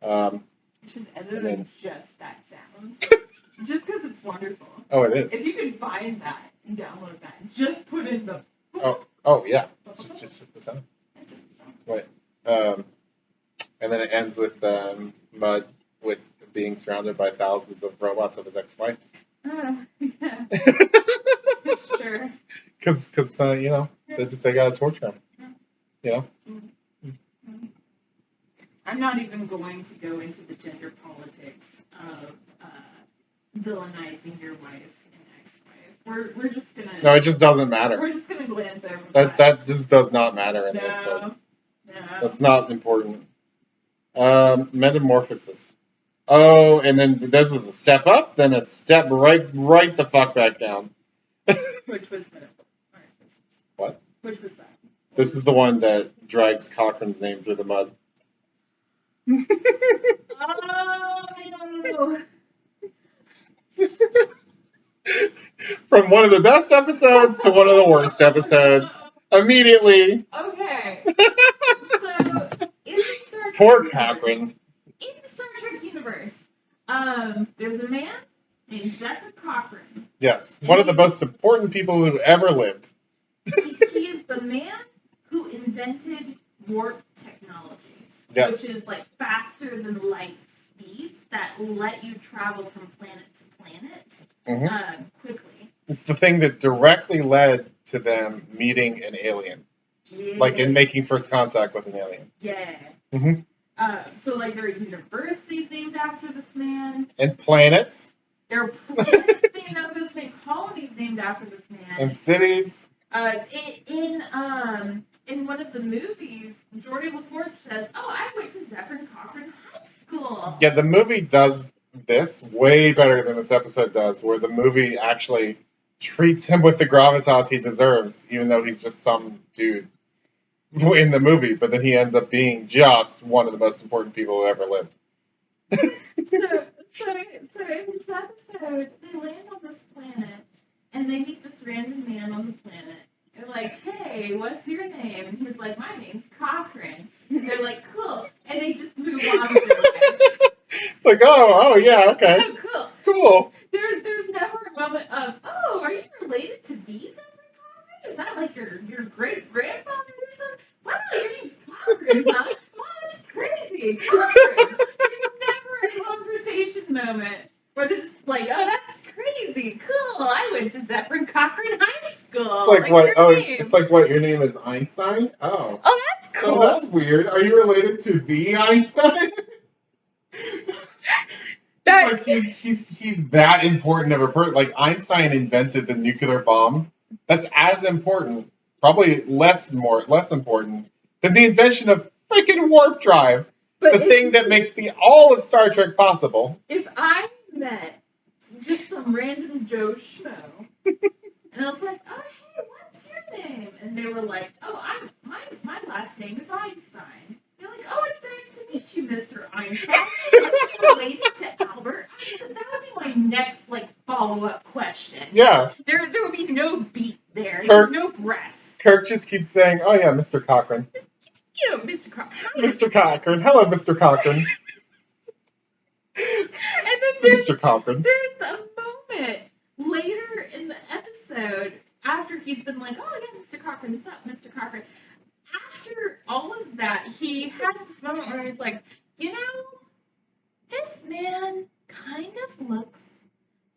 You should edit in just that sound. Just because it's wonderful. Oh, it is. If you can find that and download that, and just put in the. Oh yeah. Just the sound. Just the sound. Right. And then it ends with Mud with being surrounded by thousands of robots of his ex-wife. Yeah. Sure. Because you know, they gotta torture him. You know. I'm not even going to go into the gender politics of villainizing your wife and ex-wife. We're just gonna. No, it just doesn't matter. We're just gonna glance over That just does not matter in the episode. No. That's not important. Metamorphosis. Oh, and then this was a step up, then a step right the fuck back down. Which was metamorphosis. What? Which was that? This is the one that drags Cochrane's name through the mud. Oh. From one of the best episodes to one of the worst episodes. Immediately. Okay. So, in Star Trek Poor Cochrane. In the Star Trek universe, there's a man named Zefram Cochrane. Yes, one of the most important people who ever lived. He is the man who invented warp technology, Yes. which is like faster than light speeds that let you travel from planet to planet quickly. It's the thing that directly led to them meeting an alien. Yeah. Like in making first contact with an alien. Yeah. Mm-hmm. So like there are universities named after this man. And planets. There are planets named after this man. Colonies named after this man. And cities. In one of the movies, Geordie LaForge says, "Oh, I went to Zefram Cochrane High School." Yeah, the movie does this way better than this episode does, where the movie actually treats him with the gravitas he deserves, even though he's just some dude in the movie, but then he ends up being just one of the most important people who ever lived. So in this episode, they land on this planet, and they meet this random man on the planet. They're like, "Hey, what's your name?" And he's like, "My name's Cochrane." And they're like, "Cool," and they just move on with their lives. Like, oh, yeah, okay, Oh, cool. There's never a moment of, "Oh, are you related to these Zefram Cochrane? Is that like your great grandfather or something? Wow, your name's Cochrane, huh? Wow, that's crazy, Cochrane." There's never a conversation moment where this is like, "Oh, that's crazy, cool. I went to Zefram Cochrane High School." It's like what? your Oh, name. it's like what? Your name is Einstein? Oh, Oh, that's cool. oh, that's weird. Are you related to the Einstein? That- It's like he's that important of a person. Like Einstein invented the nuclear bomb. That's as important, probably less important than the invention of freaking warp drive, But the thing that makes all of Star Trek possible. If I met just some random Joe Schmo, and I was like, "Oh, hey, what's your name?" And they were like, "Oh, my last name is Einstein." They're like, "Oh, it's nice to meet you, Mr. Einstein. Are you related to Albert Einstein?" That would be my next follow-up question. Yeah. There would be no beat there, Kirk- no breath. Kirk just keeps saying, "Oh yeah, Mr. Cochrane, You know, Mr. Cochrane. Mr. Cochrane, hello, Mr. Cochrane, And then there's Mr. Cochrane." There's a moment later in the episode after he's been like, "Oh yeah, Mr. Cochrane, what's up, Mr. Cochrane?" After all of that, he has this moment where he's like, "You know, this man kind of looks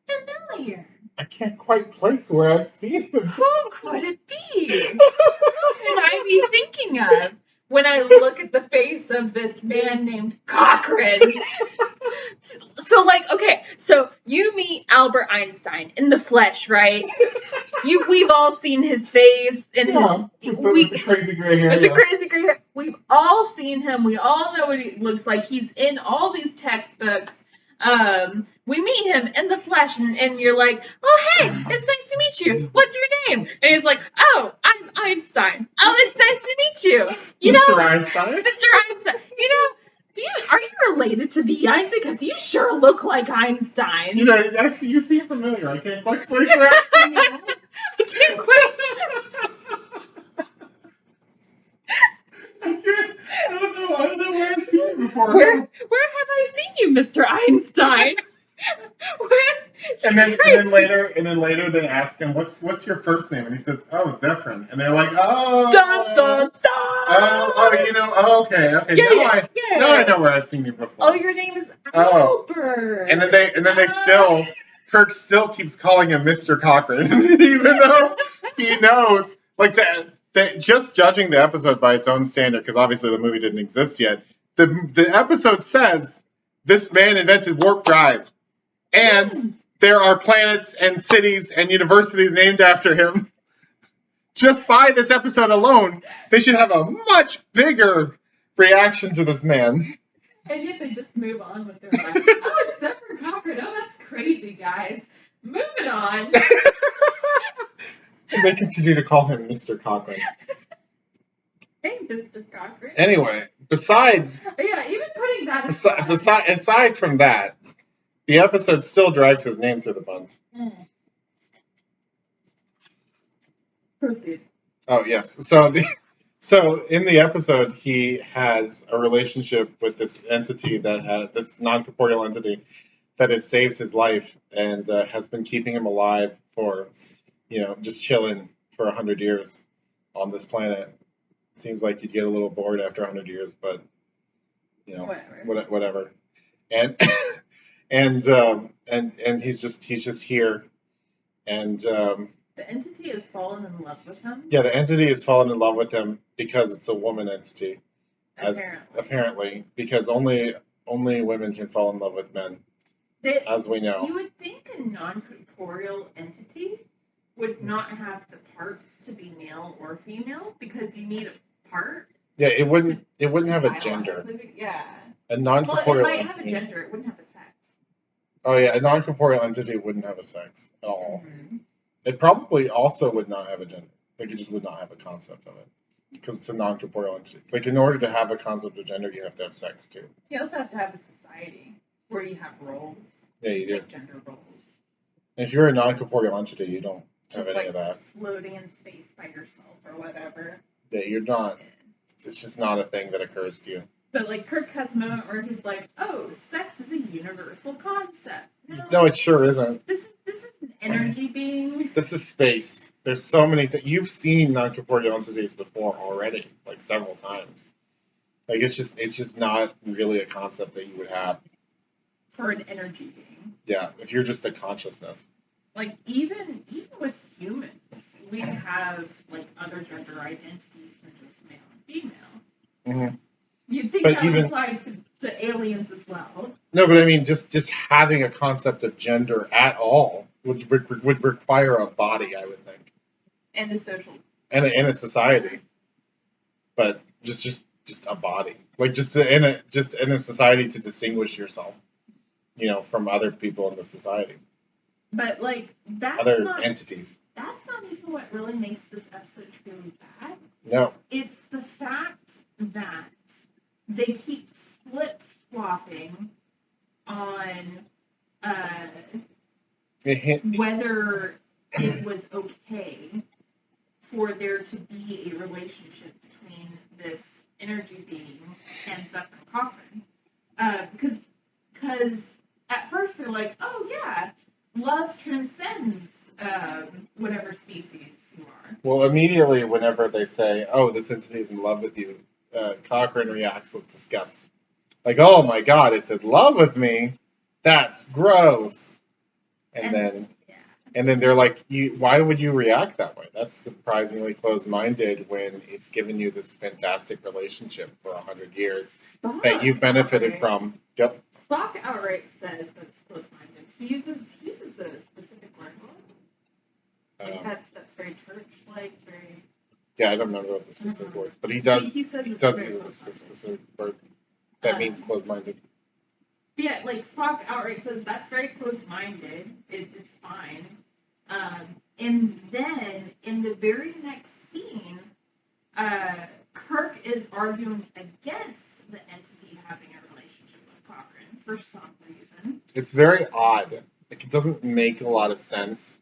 familiar. I can't quite place where I've seen him. Who could it be? Who could I be thinking of when I look at the face of this man named Cochrane?" So, okay, so you meet Albert Einstein in the flesh, right? We've all seen his face, and with the crazy gray hair. with the crazy gray hair. We've all seen him. We all know what he looks like. He's in all these textbooks. We meet him in the flesh, and you're like, "Oh, hey, it's nice to meet you. What's your name?" And he's like, "Oh, I'm Einstein. Oh, it's nice to meet you. You know, Mr. Einstein. Mr. Einstein. You know, are you related to the Einstein? Because you sure look like Einstein." You know, you seem familiar. I can't quite place where I've seen you. I can't quite. I don't know where I've seen you before. Where have I seen you, Mr. Einstein? And then later they ask him, what's your first name? And he says, oh, Zephyrin. And they're like, oh, Dun, dun, dun. Okay. Yeah, Now I know where I've seen you before. Oh, your name is Oh. Albert. And then they Kirk still keeps calling him Mr. Cochran, even though he knows, like just judging the episode by its own standard, because obviously the movie didn't exist yet. The episode says this man invented warp drive, and there are planets and cities and universities named after him. Just by this episode alone, they should have a much bigger reaction to this man. And yet they just move on with their life. Oh, it's Zephyr Cochran. Oh, that's crazy, guys. Moving on. And they continue to call him Mr. Cochran. Hey, Mr. Cochran. Anyway, besides... Yeah, even putting that aside from that, the episode still drags his name through the bunch. Proceed. Oh, yes. So in the episode, he has a relationship with this entity this non-corporeal entity that has saved his life and has been keeping him alive for, just chilling for 100 years on this planet. It seems like you'd get a little bored after 100 years, but whatever. And and he's just here, and the entity has fallen in love with him? Yeah, the entity has fallen in love with him because it's a woman entity. Apparently, because only women can fall in love with men, as we know. You would think a non-corporeal entity would not have the parts to be male or female, because you need a part. Yeah, it wouldn't have a gender. Yeah. A non-corporeal entity. It might entity. have a gender, it wouldn't have a sex. Oh yeah, a non-corporeal entity wouldn't have a sex at all. Mm-hmm. It probably also would not have a gender. Like, it just would not have a concept of it. Because it's a non-corporeal entity. Like, in order to have a concept of gender, you have to have sex, too. You also have to have a society where you have roles. Yeah, you do. Like gender roles. And if you're a non-corporeal entity, you don't have just any of that. Floating in space by yourself or whatever. Yeah, you're not. It's just not a thing that occurs to you. But, like, Kirk has a moment where he's like, oh, sex is a universal concept. No, it sure isn't. This is an energy being. This is space. There's so many things. You've seen non-corporeal entities before already, like several times. Like, it's just not really a concept that you would have. For an energy being. Yeah, if you're just a consciousness. Like, even with humans, we have, like, other gender identities than just male and female. Mm-hmm. You'd think that would apply to aliens as well. No, but I mean, just having a concept of gender at all would require a body, I would think. And a social. And a society. But just a body. Like, just in a society to distinguish yourself, from other people in the society. But, like, that's other entities. That's not even what really makes this episode really bad. No. It's the fact that they keep flip-flopping on whether it was okay for there to be a relationship between this energy being and Zephyr Cochran. Because at first they're like, oh yeah, love transcends whatever species you are. Well, immediately whenever they say, oh, this entity is in love with you, Cochran reacts with disgust. Like, oh my god, it's in love with me? That's gross. And then they're like, why would you react that way? That's surprisingly closed-minded when it's given you this fantastic relationship for 100 years that you've benefited from. Yep. Spock outright says that it's closed-minded. He uses a specific word. That's very church-like, very... Yeah, I don't remember what the specific words, but he does use a specific word that means closed-minded. Yeah, like Spock outright says that's very close-minded. It's fine. And then in the very next scene, Kirk is arguing against the entity having a relationship with Cochran for some reason. It's very odd. Like, it doesn't make a lot of sense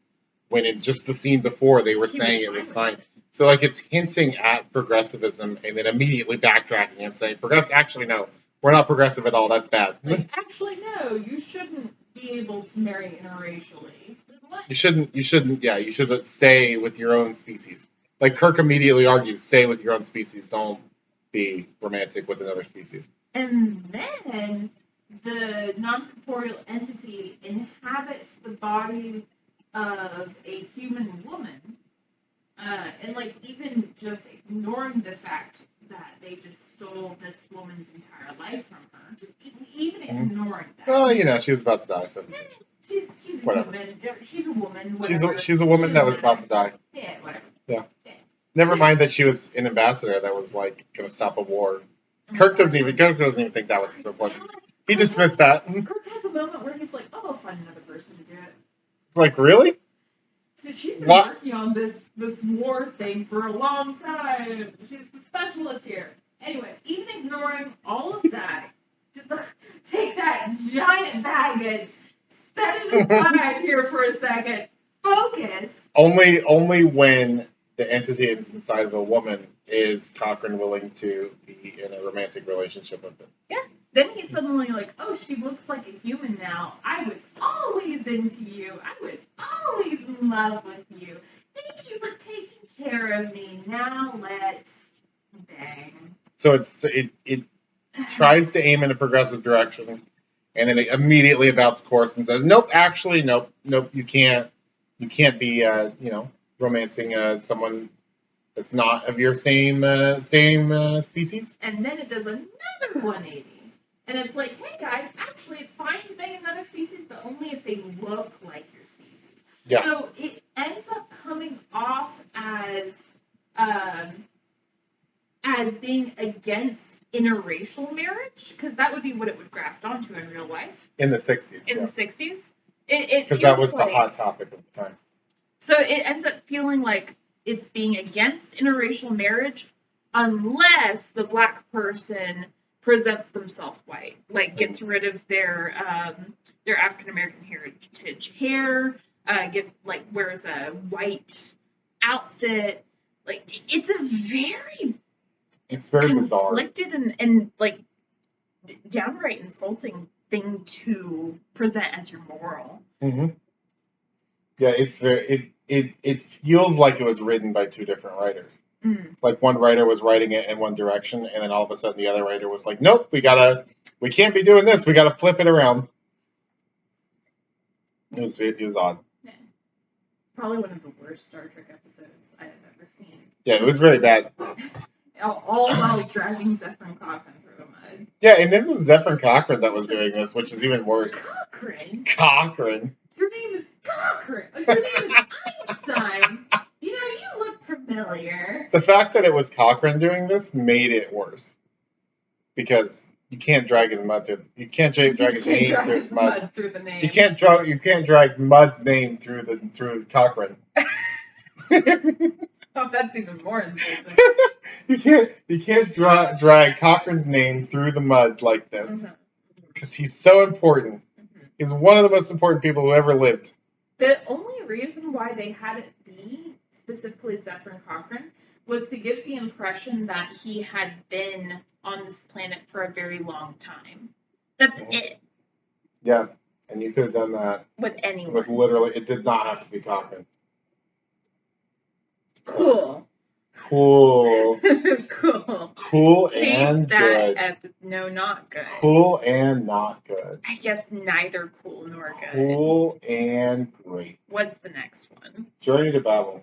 when in just the scene before they were saying it was fine. So, like, it's hinting at progressivism and then immediately backtracking and saying, actually, no, we're not progressive at all. That's bad. Like, actually, no, you shouldn't be able to marry interracially. What? You shouldn't. Yeah, you should stay with your own species. Like Kirk immediately argues, stay with your own species. Don't be romantic with another species. And then the non-corporeal entity inhabits the body of a human woman, and like even just ignoring the fact that they just stole this woman's entire life from her, just even ignoring that. Well, you know, she was about to die, so She's a whatever. woman. She's a woman. She's Whatever. a woman that was about to die. Yeah, whatever. Yeah. Never mind that she was an ambassador that was like going to stop a war. Kirk doesn't even think that was important. He dismissed that. Kirk has a moment where he's like, "Oh, I'll find another person to do it." Like, really? So she's been What? working on this war thing for a long time. She's the specialist here. Anyways, even ignoring all of that, just take that giant baggage, set it aside here for a second, focus. Only when the entity is inside of a woman is Cochrane willing to be in a romantic relationship with it. Yeah. Then he's suddenly like, oh, she looks like a human now. I was always into you. I was always in love with you. Thank you for taking care of me. Now let's bang. So it tries to aim in a progressive direction, and then it immediately abouts course and says, nope, actually, nope, you can't be romancing someone that's not of your same species. And then it does another 180. And it's like, hey guys, actually it's fine to bang another species, but only if they look like your species. Yeah. So it ends up coming off as being against interracial marriage, because that would be what it would graft onto in real life. In the 60s. In the 60s. Because that was the hot topic at the time. So it ends up feeling like it's being against interracial marriage unless the black person presents themselves white, like gets rid of their African American heritage hair, wears a white outfit. Like it's very bizarre, conflicted and like downright insulting thing to present as your moral. Mm-hmm. Yeah, it's very it feels like it was written by two different writers. Like one writer was writing it in one direction, and then all of a sudden the other writer was like, "Nope, we can't be doing this. We gotta flip it around." It was odd. Yeah. Probably one of the worst Star Trek episodes I have ever seen. Yeah, it was very bad. All while dragging Zefram Cochrane through the mud. Yeah, and this was Zefram Cochrane that was doing this, which is even worse. Cochrane. Your name is Cochrane. Your name is Einstein. You look familiar. The fact that it was Cochrane doing this made it worse, because you can't drag his mud through. You can't drag his name through the mud. Through the name. You can't drag Mud's name through Cochrane. Oh, that's even more insulting. You can't drag Cochrane's name through the mud like this, because he's so important. He's one of the most important people who ever lived. The only reason why they had it be specifically Zefram Cochrane was to give the impression that he had been on this planet for a very long time. That's it. Yeah, and you could have done that with anyone. With literally, it did not have to be Cochrane. Cool. Cool. Cool. Cool and good. No, not good. Cool and not good. I guess neither cool nor good. Cool and great. What's the next one? Journey to Babel.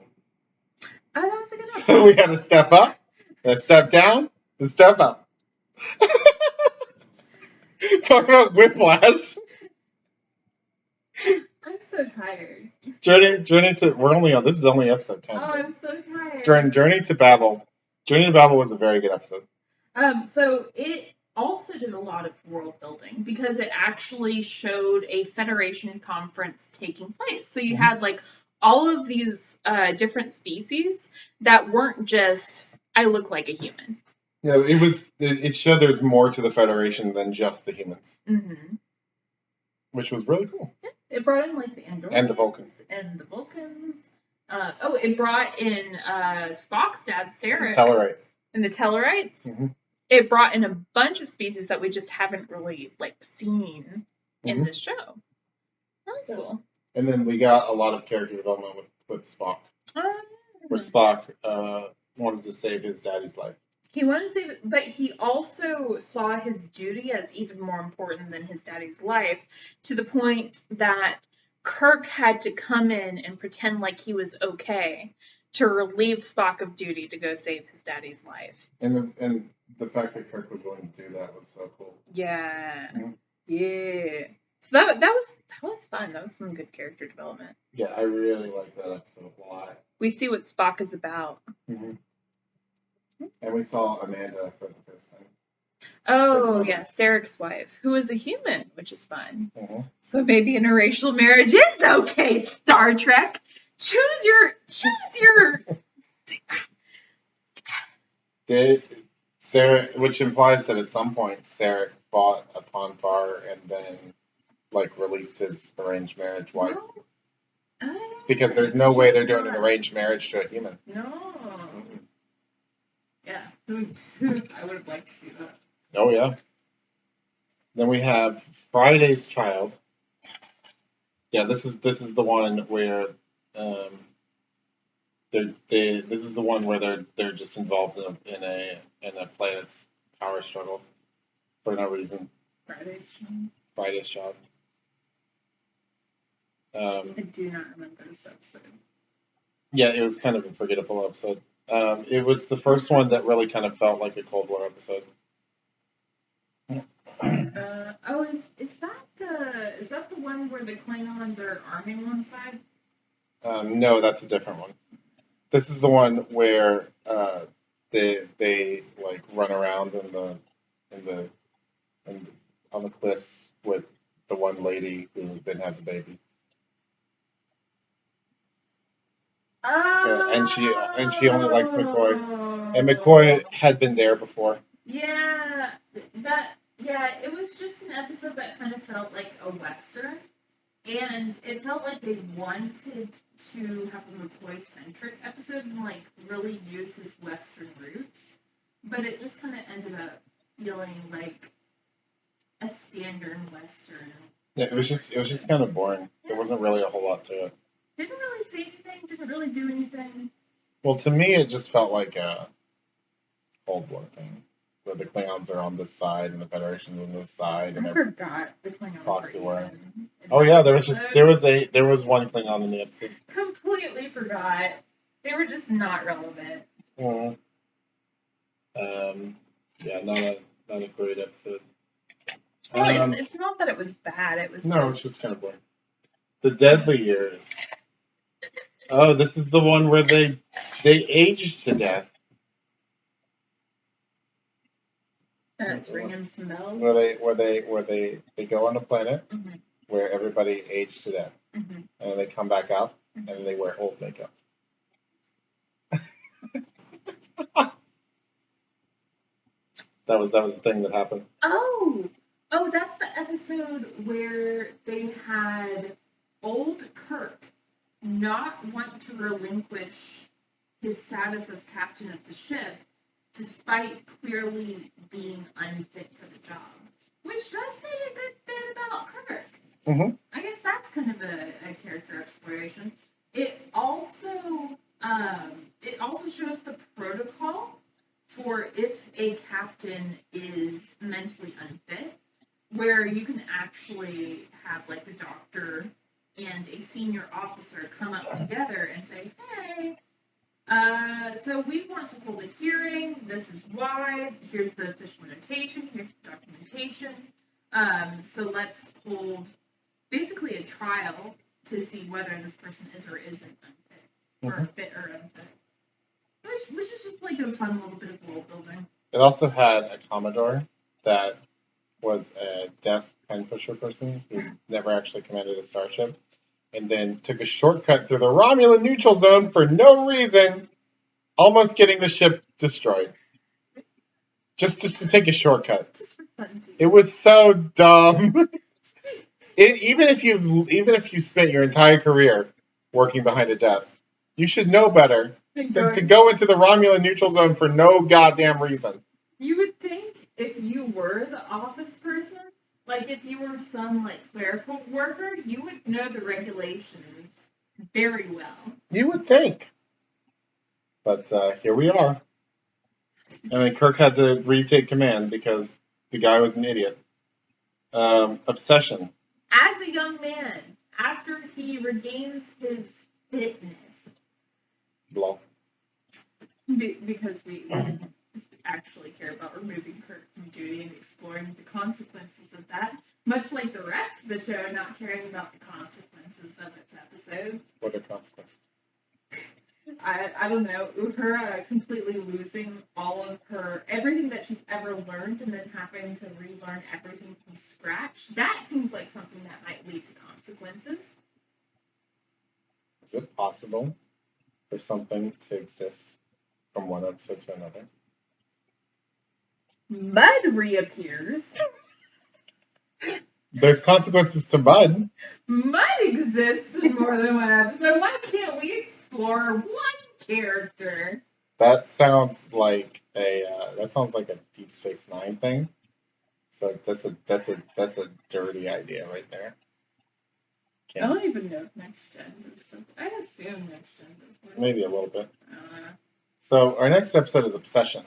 Oh, that was a good one. So we had a step up, a step down, a step up. Talk about whiplash. I'm so tired. Journey to, this is only episode 10. Oh, I'm so tired. Journey to Babel. Journey to Babel was a very good episode. So it also did a lot of world building, because it actually showed a Federation conference taking place. So you had like all of these different species that weren't just, I look like a human. Yeah, it showed there's more to the Federation than just the humans. Mm-hmm. Which was really cool. Yeah, it brought in like the Androids. And the Vulcans. It brought in Spock's dad, Sarek. The Tellarites. Mm-hmm. It brought in a bunch of species that we just haven't really seen in this show. That's cool. And then we got a lot of character development with Spock, where Spock wanted to save his daddy's life. He wanted to save it, but he also saw his duty as even more important than his daddy's life, to the point that Kirk had to come in and pretend like he was okay to relieve Spock of duty to go save his daddy's life. And the fact that Kirk was willing to do that was so cool. Yeah. Mhm. Yeah. So that was fun. That was some good character development. Yeah, I really liked that episode a lot. We see what Spock is about. Mm-hmm. And we saw Amanda for the first time. Oh, yeah, Sarek's wife, who is a human, which is fun. Mm-hmm. So maybe interracial marriage is okay, Star Trek. Choose your. Sarek, which implies that at some point Sarek fought a Ponfar and then released his arranged marriage wife. Because there's no way they're doing an arranged marriage to a human. No. Mm-hmm. Yeah. I would have liked to see that. Oh yeah. Then we have Friday's Child. Yeah, this is the one where this is the one where they're just involved in a planet's power struggle for no reason. Friday's Child. I do not remember this episode. Yeah, it was kind of a forgettable episode. It was the first one that really kind of felt like a Cold War episode. Is that the one where the Klingons are arming one side? No, that's a different one. This is the one where they run around on the cliffs with the one lady who then has a baby. Oh. And she only likes McCoy, and McCoy had been there before. Yeah, it was just an episode that kind of felt like a Western, and it felt like they wanted to have a McCoy-centric episode and really use his Western roots, but it just kind of ended up feeling like a standard Western. Yeah, it was just kind of boring. There wasn't really a whole lot to it. Didn't really say anything. Didn't really do anything. Well, to me, it just felt like a Cold War thing, where the Klingons are on this side and the Federation's on this side. And I forgot the Klingons were even. Oh yeah, there was one Klingon in the episode. Completely forgot. They were just not relevant. Mm. Yeah, not a great episode. Well, it's not that it was bad. It was no, it's just kind of boring. The Deadly Years. Oh, this is the one where they aged to death. That's ringing some bells. Where they go on a planet mm-hmm. where everybody aged to death, mm-hmm. and then they come back up mm-hmm. and they wear old makeup. That was the thing that happened. Oh, that's the episode where they had old Kirk not want to relinquish his status as captain of the ship, despite clearly being unfit for the job. Which does say a good bit about Kirk. Mm-hmm. I guess that's kind of a character exploration. It also shows the protocol for if a captain is mentally unfit, where you can actually have the doctor and a senior officer come up together and say, hey, so we want to hold a hearing. This is why. Here's the official notation. Here's the documentation. So let's hold basically a trial to see whether this person is or isn't unfit, or fit or unfit. Which is just a fun little bit of world building. It also had a Commodore that was a desk pen pusher person who never actually commanded a starship, and then took a shortcut through the Romulan neutral zone for no reason, almost getting the ship destroyed. Just to take a shortcut. Just for funsies. It was so dumb. Even if you spent your entire career working behind a desk, you should know better than to go into the Romulan neutral zone for no goddamn reason. You would think if you were the office person Like, if you were some, like, clerical worker, you would know the regulations very well. You would think. But here we are. And then Kirk had to retake command because the guy was an idiot. Obsession. As a young man, after he regains his fitness, Lol. because we actually care about removing Kirk from duty and exploring the consequences of that, much like the rest of the show not caring about the consequences of its episodes. What are consequences? I don't know, her completely losing all of everything that she's ever learned and then having to relearn everything from scratch. That seems like something that might lead to consequences. Is it possible for something to exist from one episode to another? Mud reappears. There's consequences to mud. Mud exists in more than one episode. Why can't we explore one character? That sounds like a Deep Space Nine thing. So that's a dirty idea right there. I don't even know if Next Gen does something. I assume Next Gen does work. Maybe a little bit. So our next episode is Obsession.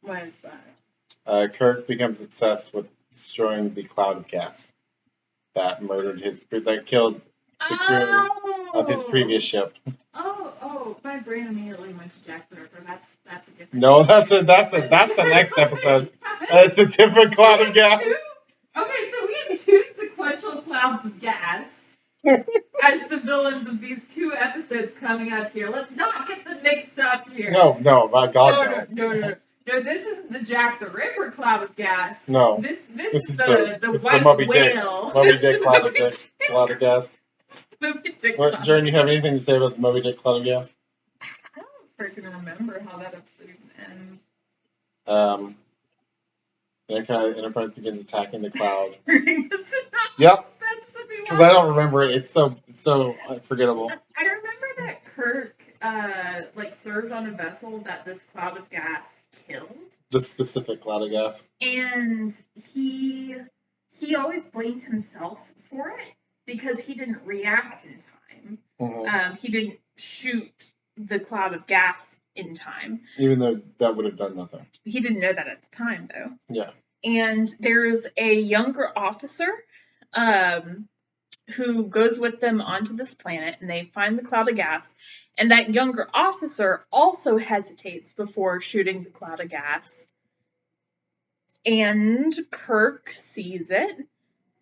What is that? Kirk becomes obsessed with destroying the cloud of gas that killed the crew of his previous ship. Oh! My brain immediately went to Jack the Ripper. That's a different. No, that's the next episode. It's a different cloud of gas. Okay, so we have two sequential clouds of gas as the villains of these two episodes coming up here. Let's not get them mixed up here. No, my God, no. No, this isn't the Jack the Ripper cloud of gas. No. This is the white Moby whale. Moby Dick cloud of gas. Moby Dick What, Jern, you have anything to say about the Moby Dick cloud of gas? I don't freaking remember how that episode ends. Enterprise begins attacking the cloud. Yep. Because I don't remember it. It's so forgettable. I remember that Kirk served on a vessel that this cloud of gas killed. The specific cloud of gas. And he always blamed himself for it because he didn't react in time. Mm-hmm. He didn't shoot the cloud of gas in time. Even though that would have done nothing. He didn't know that at the time, though. Yeah. And there's a younger officer who goes with them onto this planet, and they find the cloud of gas. And that younger officer also hesitates before shooting the cloud of gas. And Kirk sees it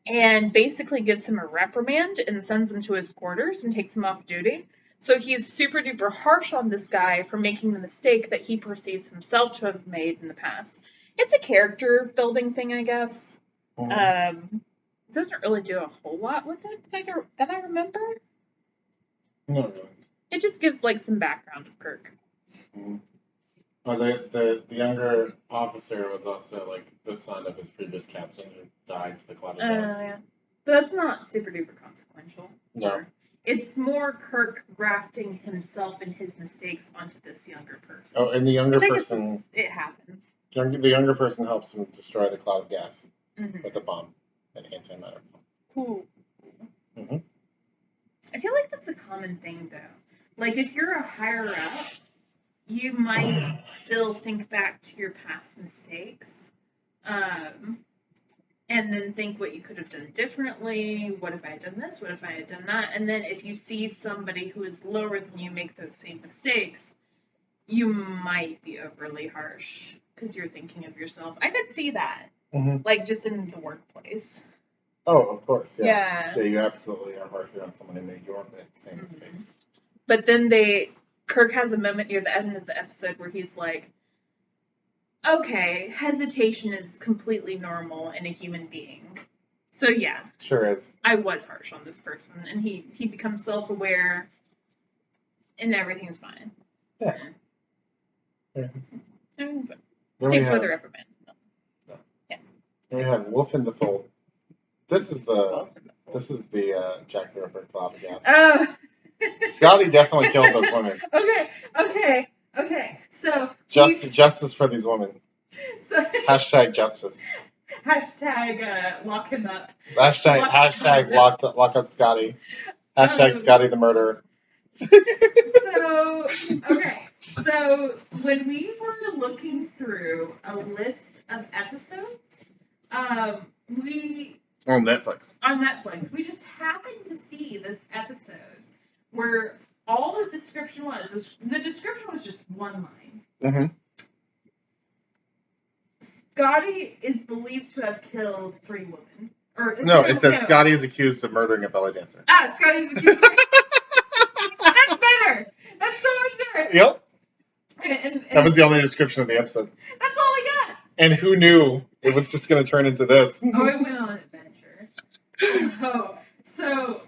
and basically gives him a reprimand and sends him to his quarters and takes him off duty. So he's super duper harsh on this guy for making the mistake that he perceives himself to have made in the past. It's a character building thing, I guess. Mm-hmm. It doesn't really do a whole lot with it that I remember. No, really. It just gives some background of Kirk. Mm-hmm. Well, the younger officer was also the son of his previous captain who died to the cloud of gas. Yeah. But that's not super duper consequential. No. It's more Kirk grafting himself and his mistakes onto this younger person. Oh, and the younger person... It happens. The younger person helps him destroy the cloud of gas with a bomb, an antimatter bomb. Cool. Mm-hmm. I feel like that's a common thing, though. If you're a higher up, you might still think back to your past mistakes, and then think what you could have done differently. What if I had done this? What if I had done that? And then if you see somebody who is lower than you make those same mistakes, you might be overly harsh because you're thinking of yourself. I could see that, just in the workplace. Oh, of course, yeah. Yeah, you absolutely are harsher on someone who made your same mistakes. But then Kirk has a moment near the end of the episode where he's like, okay, hesitation is completely normal in a human being. So yeah. Sure is. I was harsh on this person, and he becomes self-aware, and everything's fine. Yeah. Everything's fine. Takes further reprimand. No. Yeah. Then we have Wolf in the Fold. This is the Jack the Ripper cloud of gas. Oh. Scotty definitely killed those women. Okay. So justice for these women. So # justice. Hashtag lock him up. Hashtag lock up Scotty. Hashtag Scotty the murderer. So, okay. So, when we were looking through a list of episodes, we On Netflix. on Netflix, we just happened to see this episode where all the description was the description was just one line. Mm-hmm. Scotty is believed to have killed 3 women. No, it says Scotty is accused of murdering a belly dancer. Scotty's accused. That's better. That's so much better. Yep. And That was the only description of the episode. That's all we got. And who knew it was just going to turn into this? Oh, it went on an adventure. Oh, so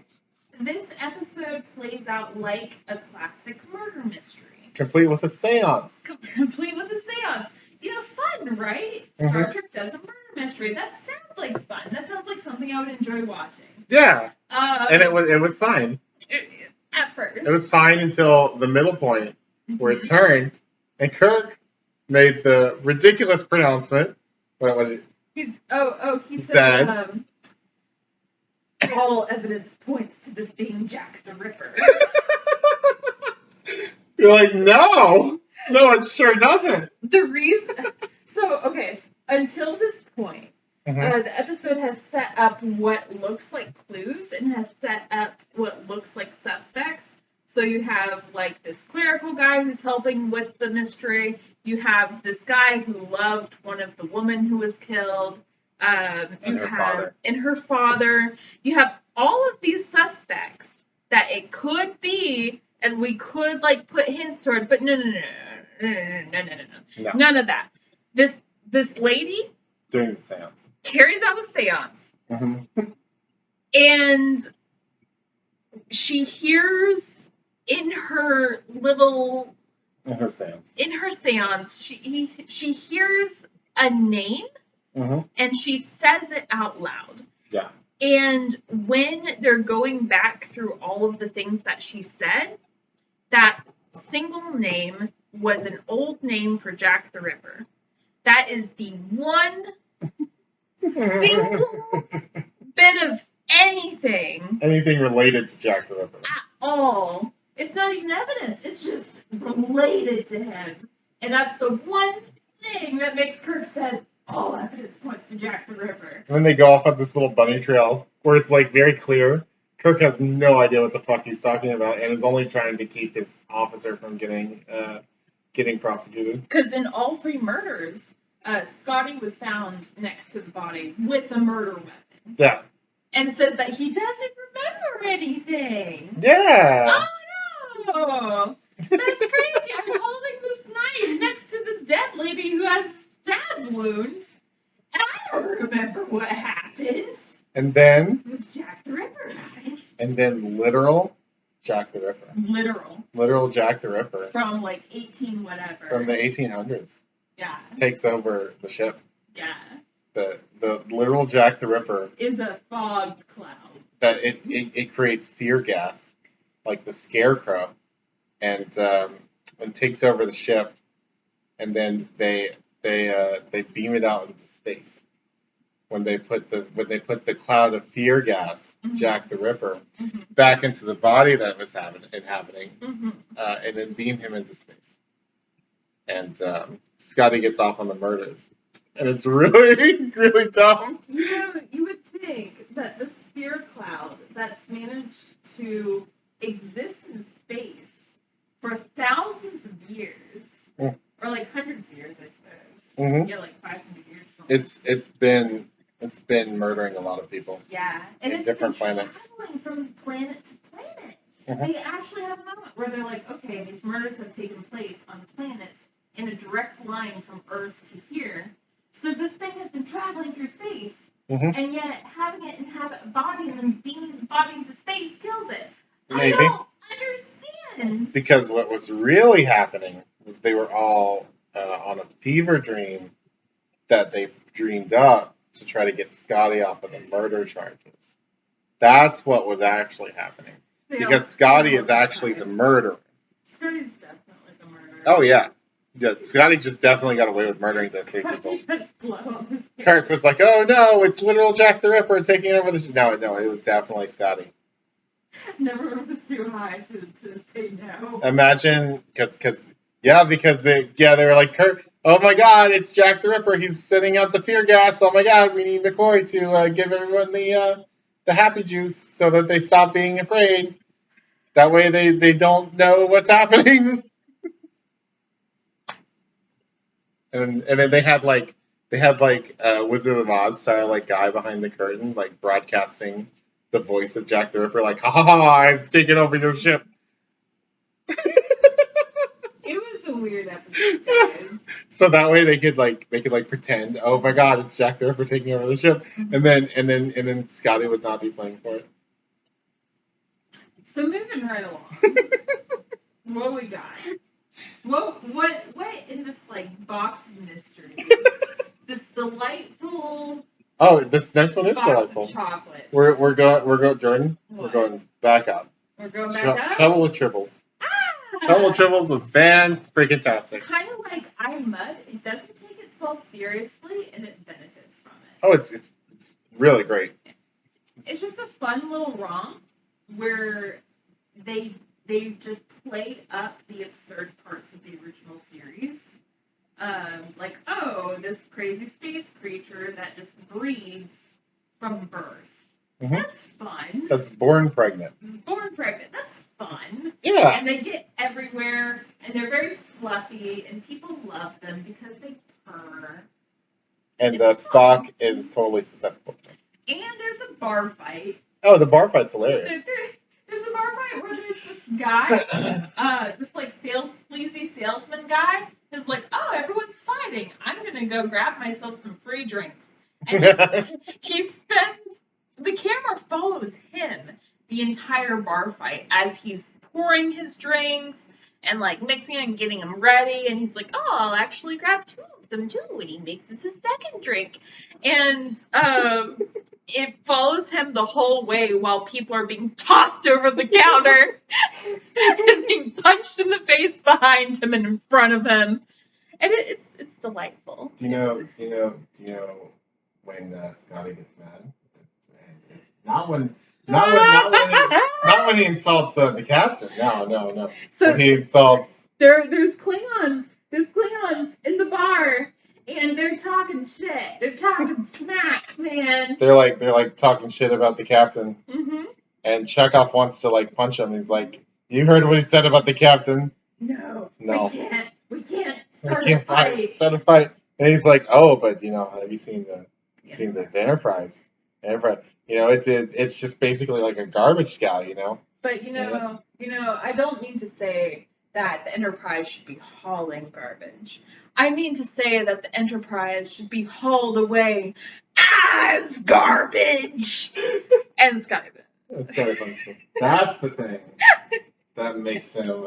this episode plays out like a classic murder mystery. Complete with a seance. Complete with a seance. You know, fun, right? Star Trek does a murder mystery. That sounds like fun. That sounds like something I would enjoy watching. Yeah. And it was fine. At first. It was fine until the middle point where it turned, and Kirk made the ridiculous pronouncement. He said, all evidence points to this being Jack the Ripper. You're like, no, it sure doesn't. The reason, until this point, the episode has set up what looks like clues and has set up what looks like suspects. So you have like this clerical guy who's helping with the mystery. You have this guy who loved one of the women who was killed. And her father. You have all of these suspects that it could be, and we could like put hints toward, but no. None of that. This lady doing the seance carries out a seance, and she hears in her seance she hears a name. And she says it out loud. Yeah. And when they're going back through all of the things that she said, that single name was an old name for Jack the Ripper. That is the one single bit of anything related to Jack the Ripper. At all. It's not even evidence. It's just related to him. And that's the one thing that makes Kirk says, all evidence points to Jack the Ripper. And then they go off on this little bunny trail where it's like very clear Kirk has no idea what the fuck he's talking about and is only trying to keep his officer from getting prosecuted. Because in all 3 murders, Scotty was found next to the body with a murder weapon. Yeah. And says that he doesn't remember anything. Yeah. Oh no! That's crazy. I'm holding this knife next to this dead lady who has stab wounds, and I don't remember what happened. And then it was Jack the Ripper, guys. And then literal Jack the Ripper. Literal Jack the Ripper. From like 18 whatever. From the 1800s. Yeah. Takes over the ship. Yeah. The literal Jack the Ripper is a fog cloud. That it creates fear gas, like the Scarecrow, and takes over the ship, and then they beam it out into space. When they put the cloud of fear gas, Jack the Ripper, back into the body that was inhabiting, and then beam him into space. And Scotty gets off on the murders. And it's really, really dumb. You would think that the sphere cloud that's managed to exist in space for thousands of years, or like hundreds of years, I suppose. Yeah, like 500 years or something. It's been murdering a lot of people. Yeah, and it's different planets. Traveling from planet to planet. They actually have a moment where they're like, okay, these murders have taken place on planets in a direct line from Earth to here. So this thing has been traveling through space, and yet having it inhabit a body and then beaming the body into space kills it. Maybe. I don't understand. Because what was really happening was they were all on a fever dream that they dreamed up to try to get Scotty off of the murder charges. That's what was actually happening. Because Scotty is actually the murderer. Scotty's definitely the murderer. Oh, yeah. Yes, Scotty just definitely got away with murdering those three people. Scotty has blood on his face. Kirk was like, "Oh no, it's literal Jack the Ripper taking over the." No, it was definitely Scotty. Never was too high to say no. Imagine, because they were like, Kirk, oh my God, it's Jack the Ripper. He's sending out the fear gas. Oh my God, we need McCoy to give everyone the happy juice so that they stop being afraid. That way they don't know what's happening. And then they had like Wizard of Oz style like guy behind the curtain like broadcasting the voice of Jack the Ripper like, ha ha ha, I've taken over your ship. It was a weird episode, guys. So that way they could pretend, oh my God, it's Jack the Ripper taking over the ship, and then Scotty would not be playing for it. So moving right along, what we got? What in this like box of mysteries? This delightful. Oh, this next one is box delightful. Of chocolate. We're going, Jordan. What? We're going back up. We're going back up. Trouble with Tribbles. Ah! Trouble with Tribbles was fan-freaking-tastic. Kind of like I Mud. It doesn't take itself seriously, and it benefits from it. Oh, it's really great. It's just a fun little romp where they just played up the absurd parts of the original series. Like, oh, this crazy space creature that just breeds from birth. Mm-hmm. That's fun. That's born pregnant. It's born pregnant. That's fun. Yeah. And they get everywhere, and they're very fluffy, and people love them because they purr. And Spock is totally susceptible to them. And there's a bar fight. Oh, the bar fight's hilarious. There's a bar fight where there's this guy, this like sleazy salesman guy, who's like, oh, everyone's fighting. I'm gonna go grab myself some free drinks. And he the camera follows him the entire bar fight as he's pouring his drinks and like mixing and getting them ready. And he's like, oh, I'll actually grab two of them too. And he mixes his second drink. And it follows him the whole way while people are being tossed over the counter and being punched in the face behind him and in front of him. And it's delightful. Do you know when Scotty gets mad? Not when he insults the captain. No. So when he insults. There's Klingons in the bar, and they're talking shit. They're talking smack, man. They're like talking shit about the captain. Mm-hmm. And Chekhov wants to like punch him. He's like, "You heard what he said about the captain?" No. We can't start a fight. And he's like, "Oh, but have you seen the Enterprise? It's just basically like a garbage scow, But I don't mean to say that the Enterprise should be hauling garbage. I mean to say that the Enterprise should be hauled away as garbage." And Scotty. That's kind of funny. That's the thing that makes him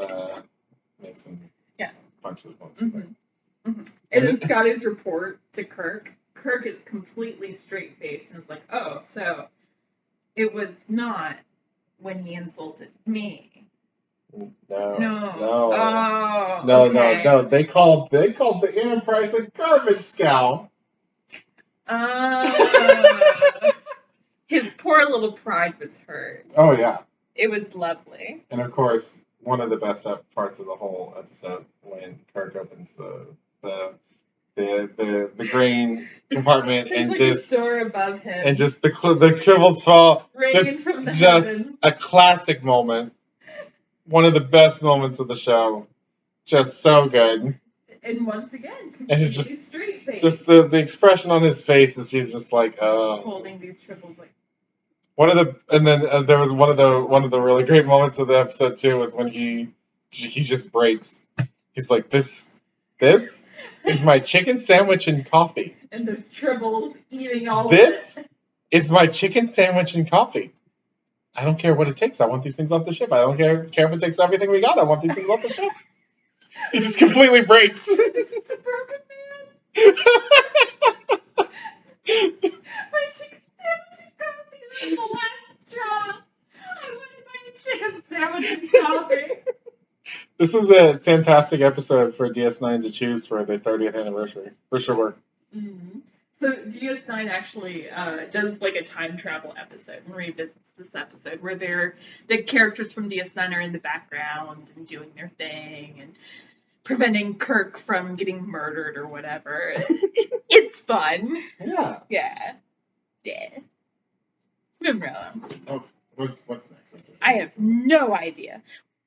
punch the punch. Mm-hmm. Mm-hmm. And in Scotty's report to Kirk is completely straight faced and is like, "Oh, so it was not when he insulted me." No. Oh. Okay. No. They called the Enterprise a garbage scow. His poor little pride was hurt. Oh yeah. It was lovely. And of course, one of the best parts of the whole episode when Kirk opens the grain compartment and like just a door above him, and just the Tribbles fall. From the just heaven. A classic moment. One of the best moments of the show. Just so good. And once again, and it's just straight face. Just the expression on his face is he's just like, holding these Tribbles like. There was one of the really great moments of the episode too was when he just breaks. He's like, this is my chicken sandwich and coffee. And there's Tribbles eating all this of it. Is my chicken sandwich and coffee. I don't care what it takes. I want these things off the ship. I don't care if it takes everything we got. I want these things off the ship. He just completely breaks. This is the broken man. My chicken sandwich and coffee. This is the last straw. I wanted my chicken sandwich and coffee. This was a fantastic episode for DS9 to choose for the 30th anniversary, for sure. Mm-hmm. So DS9 actually does like a time travel episode and revisits this episode where the characters from DS9 are in the background and doing their thing and preventing Kirk from getting murdered or whatever. It's fun. Yeah. Yeah. Yeah. Umbrella. Oh, what's next? I have no idea.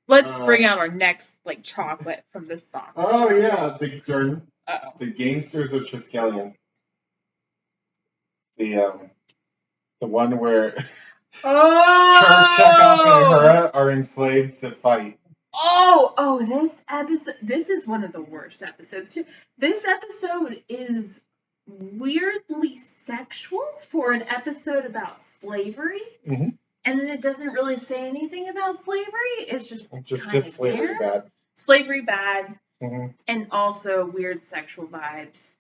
Let's Uh, bring out our next like chocolate from this box. Oh yeah, the Jordan, Uh-oh. the Gamesters of Triskelion. The one where Kirk, Chekhov, and Uhura are enslaved to fight. Oh, this episode, this is one of the worst episodes. This episode is weirdly sexual for an episode about slavery. Mm-hmm. And then it doesn't really say anything about slavery. It's just slavery there. bad. Slavery bad. Mm-hmm. And also weird sexual vibes.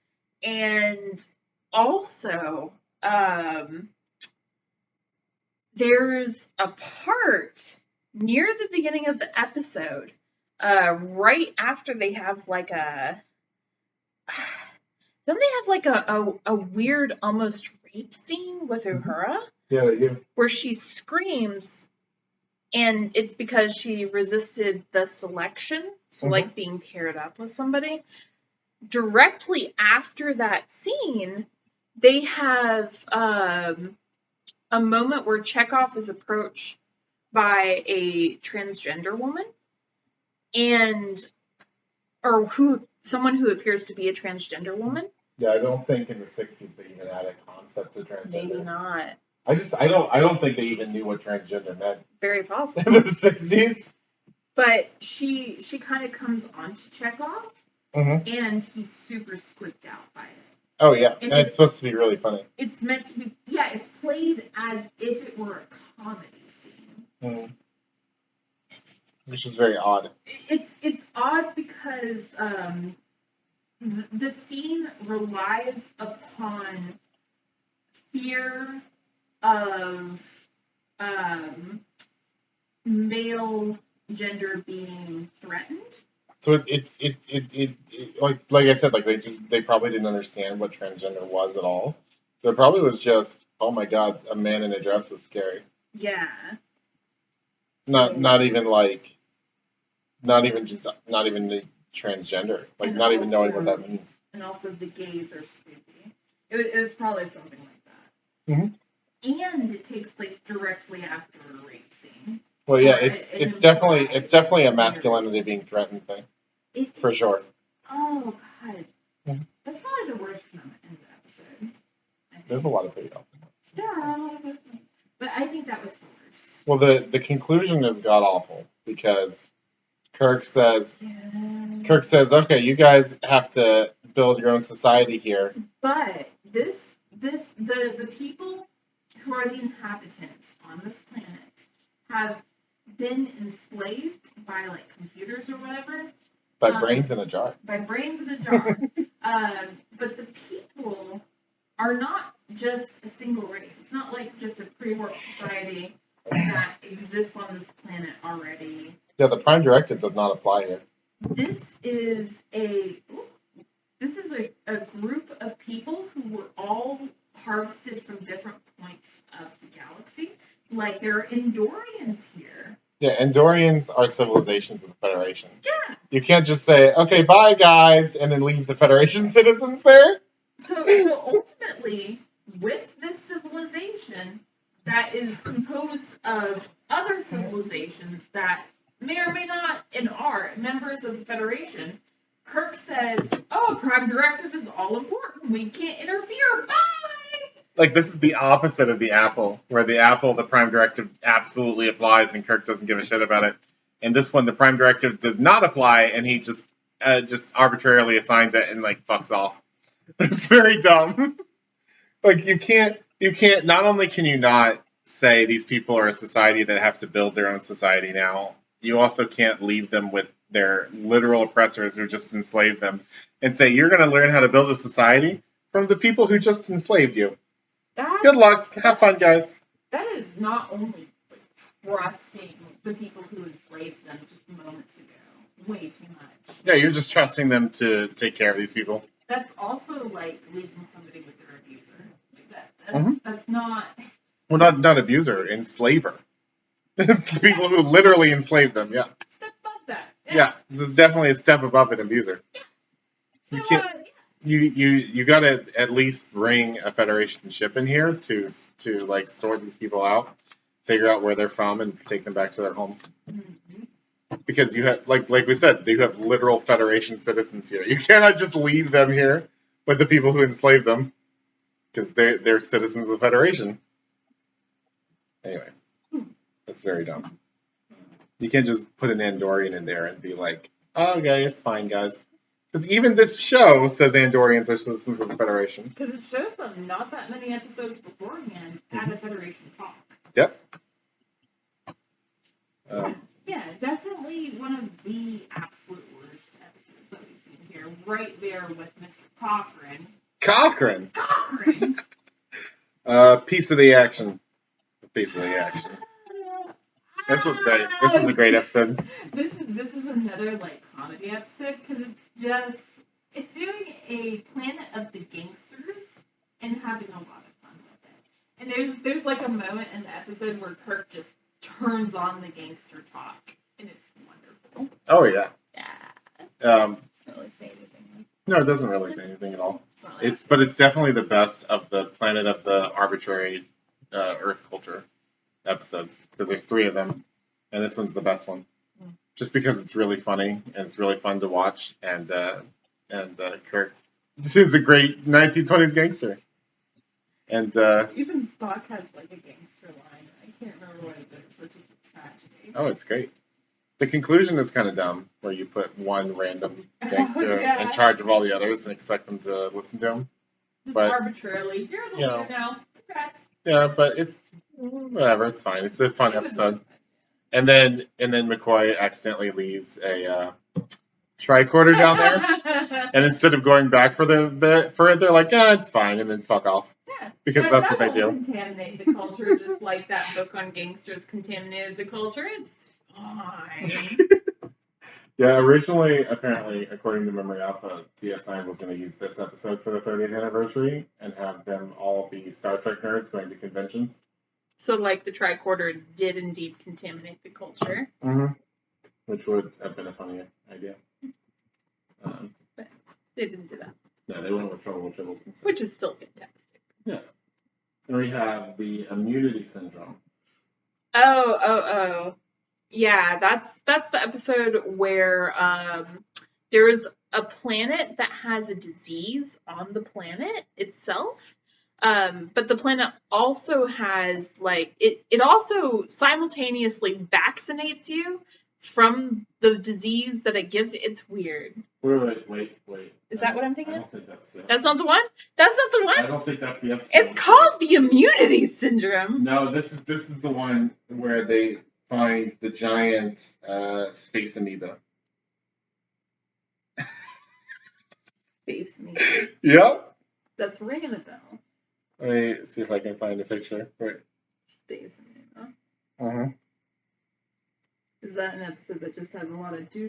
And also, there's a part near the beginning of the episode, right after they have like don't they have like a weird almost rape scene with Uhura? Yeah, they do. Where she screams, and it's because she resisted the selection, so like being paired up with somebody. Directly after that scene, they have a moment where Chekhov is approached by a transgender woman, someone who appears to be a transgender woman. Yeah, I don't think in the 60s they even had a concept of transgender. Maybe not. I don't think they even knew what transgender meant. Very possible. In the 60s. But she kind of comes on to Chekhov, and he's super squeaked out by it. Oh yeah, and it's supposed to be really funny. It's meant to be, yeah, it's played as if it were a comedy scene. Which is very odd. It's odd because the scene relies upon fear of male gender being threatened. So it like I said, like they probably didn't understand what transgender was at all. So it probably was just, oh my god, a man in a dress is scary. Yeah. Not even the transgender, like And not even knowing also- what that means. And also the gays are sleepy. It was probably something like that. And it takes place directly after a rape scene. Well, yeah, Or it's definitely a masculinity being threatened thing. For sure. Oh god. Mhm. That's probably the worst moment in the episode. There's a lot of pretty awful ones. There are a lot of good ones. But I think that was the worst. Well, the conclusion is god awful because Kirk says, okay, you guys have to build your own society here. But the people who are the inhabitants on this planet have been enslaved by like computers or whatever. By brains in a jar. By brains in a jar. But the people are not just a single race. It's not like just a pre-warp society that exists on this planet already. Yeah, the Prime Directive does not apply here. This is a group of people who were all harvested from different points of the galaxy. Like, there are Andorians here. Yeah, Andorians are civilizations of the Federation. Yeah. You can't just say, okay, bye, guys, and then leave the Federation citizens there. So ultimately, with this civilization that is composed of other civilizations that may or may not and are members of the Federation, Kirk says, oh, Prime Directive is all important. We can't interfere. Bye! Like, this is the opposite of the Apple, where the Prime Directive absolutely applies and Kirk doesn't give a shit about it. And this one, the Prime Directive does not apply, and he just arbitrarily assigns it and, like, fucks off. It's very dumb. Like, you can't, not only can you not say these people are a society that have to build their own society now, you also can't leave them with their literal oppressors who just enslaved them and say, you're going to learn how to build a society from the people who just enslaved you. Good luck. Have fun, guys. That is not only like, trusting the people who enslaved them just moments ago. way too much. Yeah, you're just trusting them to take care of these people. That's also like leaving somebody with their abuser. Like Mhm. that's not. Well, not abuser, enslaver. People who literally enslave them. Yeah. Step above that. Yeah, this is definitely a step above an abuser. So, You can't. You got to at least bring a Federation ship in here to like sort these people out, figure out where they're from, and take them back to their homes. Because you have, like we said, you have literal Federation citizens here. You cannot just leave them here with the people who enslaved them, because they're citizens of the Federation. Anyway, that's very dumb. You can't just put an Andorian in there and be like, oh, okay, it's fine, guys. Because even this show says Andorians are citizens of the Federation. Because it shows them not that many episodes beforehand at a Federation talk. Yep. Yeah, definitely one of the absolute worst episodes that we've seen here. Right there with Mr. Cochran. Cochran! Cochran! Piece of the action. Piece of the action. This was great. This was a great episode. This is another like comedy episode because it's doing a Planet of the Gangsters and having a lot of fun with it. And there's like a moment in the episode where Kirk just turns on the gangster talk and it's wonderful. Oh yeah. Yeah. Doesn't really say anything. No, it doesn't really say anything at all. It's But it's definitely the best of the Planet of the Arbitrary Earth Culture episodes, because there's 3 of them, and this one's the best one. Just because it's really funny and it's really fun to watch, and Kirk is a great 1920s gangster. And even Spock has like a gangster line. I can't remember what it is, which is a tragedy. Oh, it's great. The conclusion is kind of dumb, where you put one random gangster in charge of all the others and expect them to listen to him. Just arbitrarily. You're the leader now. Congrats. Yeah, but it's whatever. It's fine. It's a fun episode. And then McCoy accidentally leaves a tricorder down there, and instead of going back for it, they're like, yeah, it's fine, and then fuck off. Yeah, because that's what they do. Contaminate the culture, just like that book on gangsters contaminated the culture. It's fine. Yeah, originally, apparently, according to Memory Alpha, DS9 was going to use this episode for the 30th anniversary and have them all be Star Trek nerds going to conventions. So, like, the tricorder did indeed contaminate the culture. Mm-hmm. Which would have been a funny idea. But they didn't do that. No, they went with Trouble with Tribbles instead. Which is still fantastic. Yeah. So we have the immunity syndrome. Oh. Yeah, that's the episode where there's a planet that has a disease on the planet itself. But the planet also has like it also simultaneously vaccinates you from the disease that it gives you. It's weird. Wait. Is that what I'm thinking? I don't think that's the episode. That's not the one? That's not the one? I don't think that's the episode. It's called the immunity syndrome. No, this is the one where they find the giant space amoeba. Space amoeba. Yep. That's ringing a bell. Let me see if I can find a picture. Right. Space amoeba. Uh-huh. Is that an episode that just has a lot of do?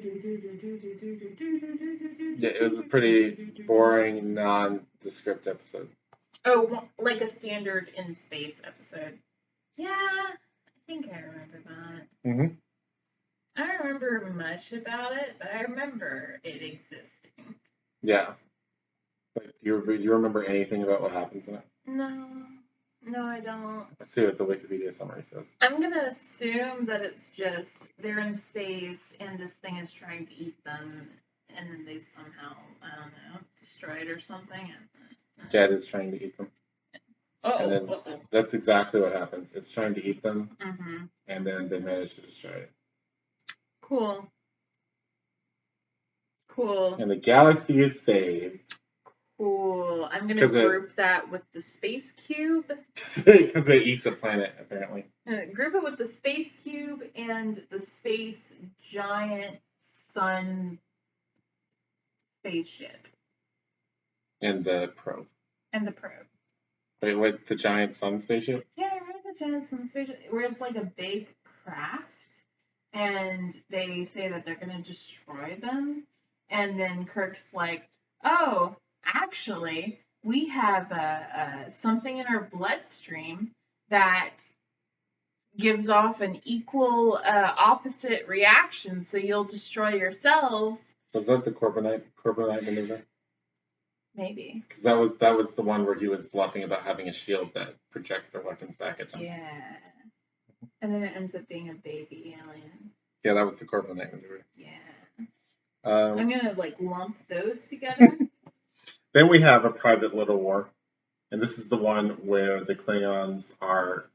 Yeah, it was a pretty boring, nondescript episode. Oh, like a standard in space episode. Yeah, I think I remember that. Mm-hmm. I don't remember much about it, but I remember it existing. Yeah. Like, do you remember anything about what happens in it? No, I don't. Let's see what the Wikipedia summary says. I'm gonna assume that it's just they're in space and this thing is trying to eat them, and then they somehow, I don't know, destroy it or something. Jed is trying to eat them. And then Uh-oh. that's exactly what happens. It's trying to eat them, Mm-hmm. and then they manage to destroy it. Cool. And the galaxy is saved. Cool. I'm gonna group that with the space cube. Because it eats a planet, apparently. Group it with the space cube and the space giant sun spaceship. And the probe. Wait, what? The giant sun spaceship? Yeah, I remember the giant sun spaceship, where it's like a big craft, and they say that they're gonna destroy them, and then Kirk's like, "Oh, actually, we have something in our bloodstream that gives off an equal opposite reaction, so you'll destroy yourselves." Was that the Corbinite maneuver? Maybe. Because that was the one where he was bluffing about having a shield that projects their weapons back at them. Yeah. And then it ends up being a baby alien. Yeah, that was the Corbinite maneuver. Yeah. Um, I'm gonna lump those together. Then we have a private little war, and this is the one where the Klingons are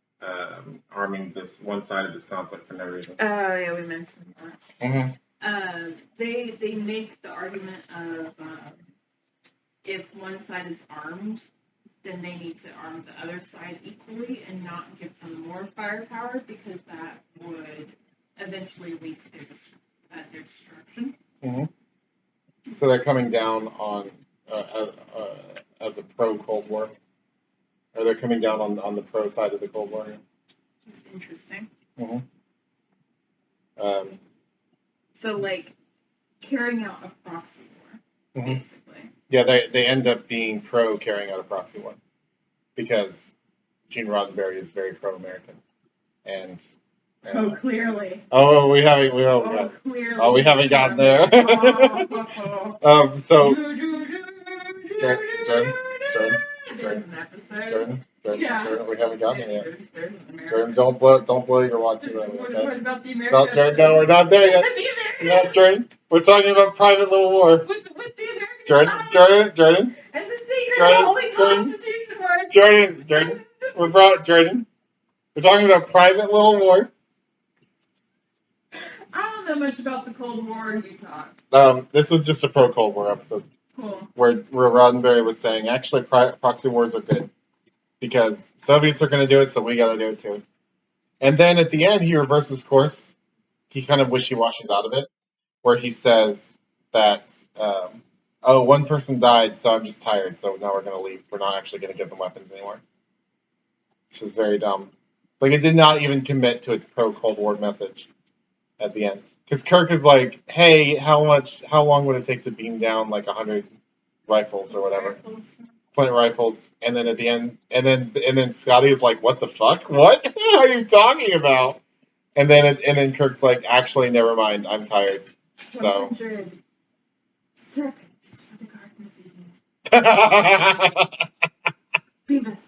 arming this one side of this conflict for no reason. Oh yeah, we mentioned that. Mm-hmm. They make the argument of if one side is armed, then they need to arm the other side equally and not give them more firepower, because that would eventually lead to their destruction. Mm-hmm. So they're coming down on as a pro Cold War. Or they're coming down on the pro side of the Cold War. It's interesting. Mm-hmm. So like carrying out a proxy war, mm-hmm. basically. Yeah, they end up being pro carrying out a proxy war because Gene Roddenberry is very pro-American, and clearly. Oh, we haven't. Clearly. Oh, we haven't gotten there. So. Jordan. There's an episode. Jordan, we haven't gotten there yet. There's an American. Jordan, don't blow your wad too early. Okay? What about the American? Jordan, no, we're not there yet. No, Jordan, we're talking about private little war. With the American. Jordan. And the secret holy Constitution war. Jordan. We're talking about private little war. I don't know much about the Cold War. You talk. This was just a pro Cold War episode. Cool. Where Roddenberry was saying, actually, proxy wars are good because Soviets are going to do it, so we got to do it too. And then at the end, he reverses course. He kind of wishy-washes out of it, where he says that, one person died, so I'm just tired, so now we're going to leave. We're not actually going to give them weapons anymore. Which is very dumb. Like, it did not even commit to its pro-Cold War message at the end. Because Kirk is like, hey, how long would it take to beam down like 100 rifles or whatever? Flint rifles. And then at the end, and then Scotty is like, what the fuck? What are you talking about? And then Kirk's like, actually, never mind. I'm tired. So. 100 serpents for the Garden of Eden. Beam us up.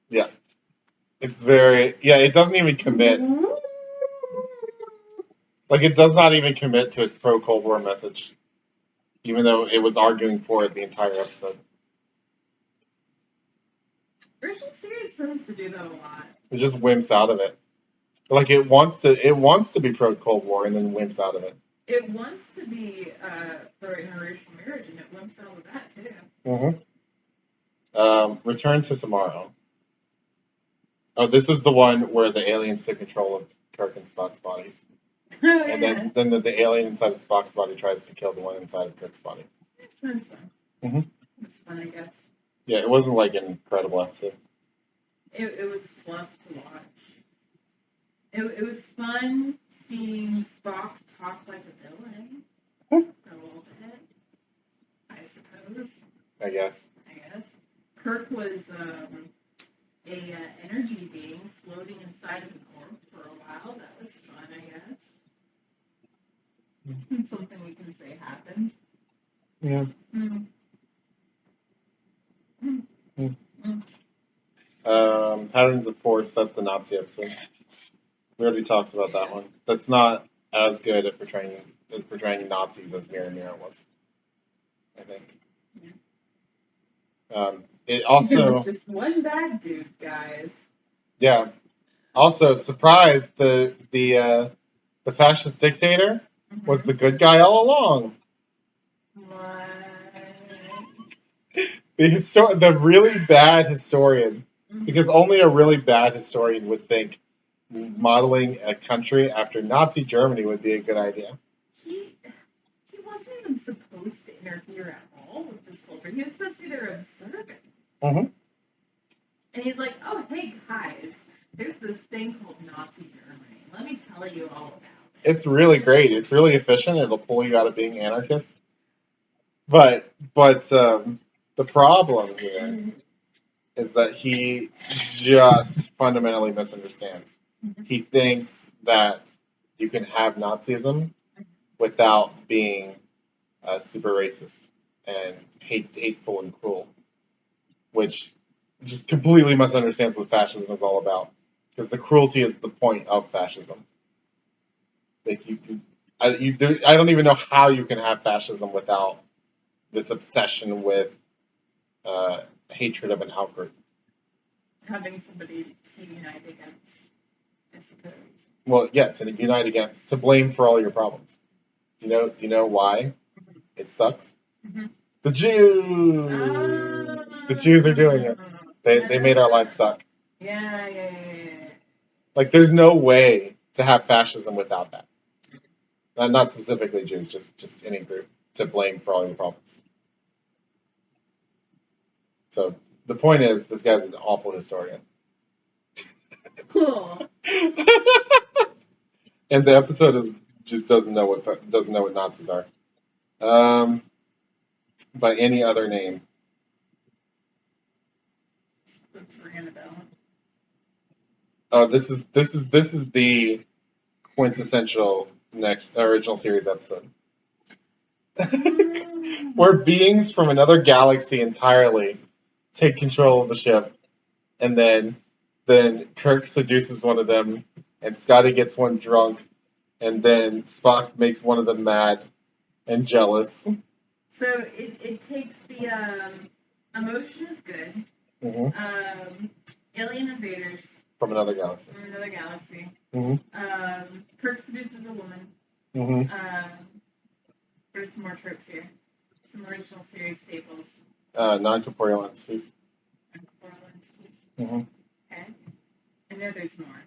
Yeah. It's very, it doesn't even commit. Like, it does not even commit to its pro-Cold War message, even though it was arguing for it the entire episode. Original series tends to do that a lot. It just wimps out of it. Like, it wants to be pro-Cold War and then wimps out of it. It wants to be for interracial marriage, and it wimps out of that, too. Mm-hmm. Return to Tomorrow. Oh, this was the one where the aliens took control of Kirk and Spock's bodies. Oh, and yeah. then the alien inside of Spock's body tries to kill the one inside of Kirk's body. That's fun. Mm-hmm. It's fun, I guess. Yeah, it wasn't like an incredible episode. It was fluff to watch. It was fun seeing Spock talk like a villain for a little bit, I suppose. I guess. Kirk was a energy being floating inside of an orb for a while. That was fun, I guess. Something we can say happened. Yeah. Patterns of Force, that's the Nazi episode. We already talked about that one. That's not as good at portraying Nazis as Mirror Mirror was, I think. Yeah. It also... There was just one bad dude, guys. Yeah. Also, surprise, the fascist dictator was the good guy all along. What? The really bad historian, because only a really bad historian would think modeling a country after Nazi Germany would be a good idea. He wasn't even supposed to interfere at all with this culture. He was supposed to be there observing. Mm-hmm. And he's like, oh, hey, guys, there's this thing called Nazi Germany. Let me tell you all about It's really great. It's really efficient. It'll pull you out of being anarchist. But the problem here is that he just fundamentally misunderstands. He thinks that you can have Nazism without being super racist and hateful and cruel, which just completely misunderstands what fascism is all about. Because the cruelty is the point of fascism. Like I don't even know how you can have fascism without this obsession with hatred of an outgroup. Having somebody to unite against, I suppose. Well, yeah, to unite against, to blame for all your problems. Do you know why it sucks? Mm-hmm. The Jews. The Jews are doing it. They made our lives suck. Yeah. Like, there's no way to have fascism without that. Not specifically Jews, just any group to blame for all your problems. So the point is, this guy's an awful historian. Cool. And the episode is just doesn't know what Nazis are. By any other name. Let's ring a bell. Oh, this is the quintessential next original series episode. Where beings from another galaxy entirely take control of the ship, and then Kirk seduces one of them, and Scotty gets one drunk, and then Spock makes one of them mad and jealous. So it takes the emotion is good. Mm-hmm. Alien invaders from another galaxy. Mm-hmm. Kirk seduces a woman. Mm-hmm. There's some more tropes here. Some original series staples. Non-corporeal entities. Non-corporeal entities. Mm-hmm. Okay. I know there's more.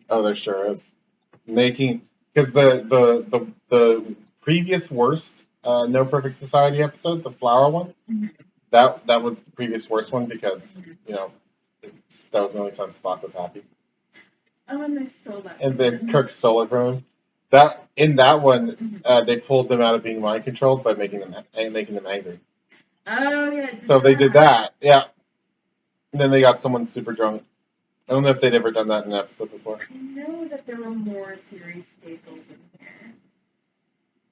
Oh, there sure is. Because the previous worst No Perfect Society episode, the flower one, mm-hmm. that was the previous worst one because that was the only time Spock was happy. Oh, and they stole that. And then Kirk stole it from him. In that one, they pulled them out of being mind controlled by making them angry. Oh yeah. So they did that, yeah. And then they got someone super drunk. I don't know if they'd ever done that in an episode before. I know that there were more series staples in here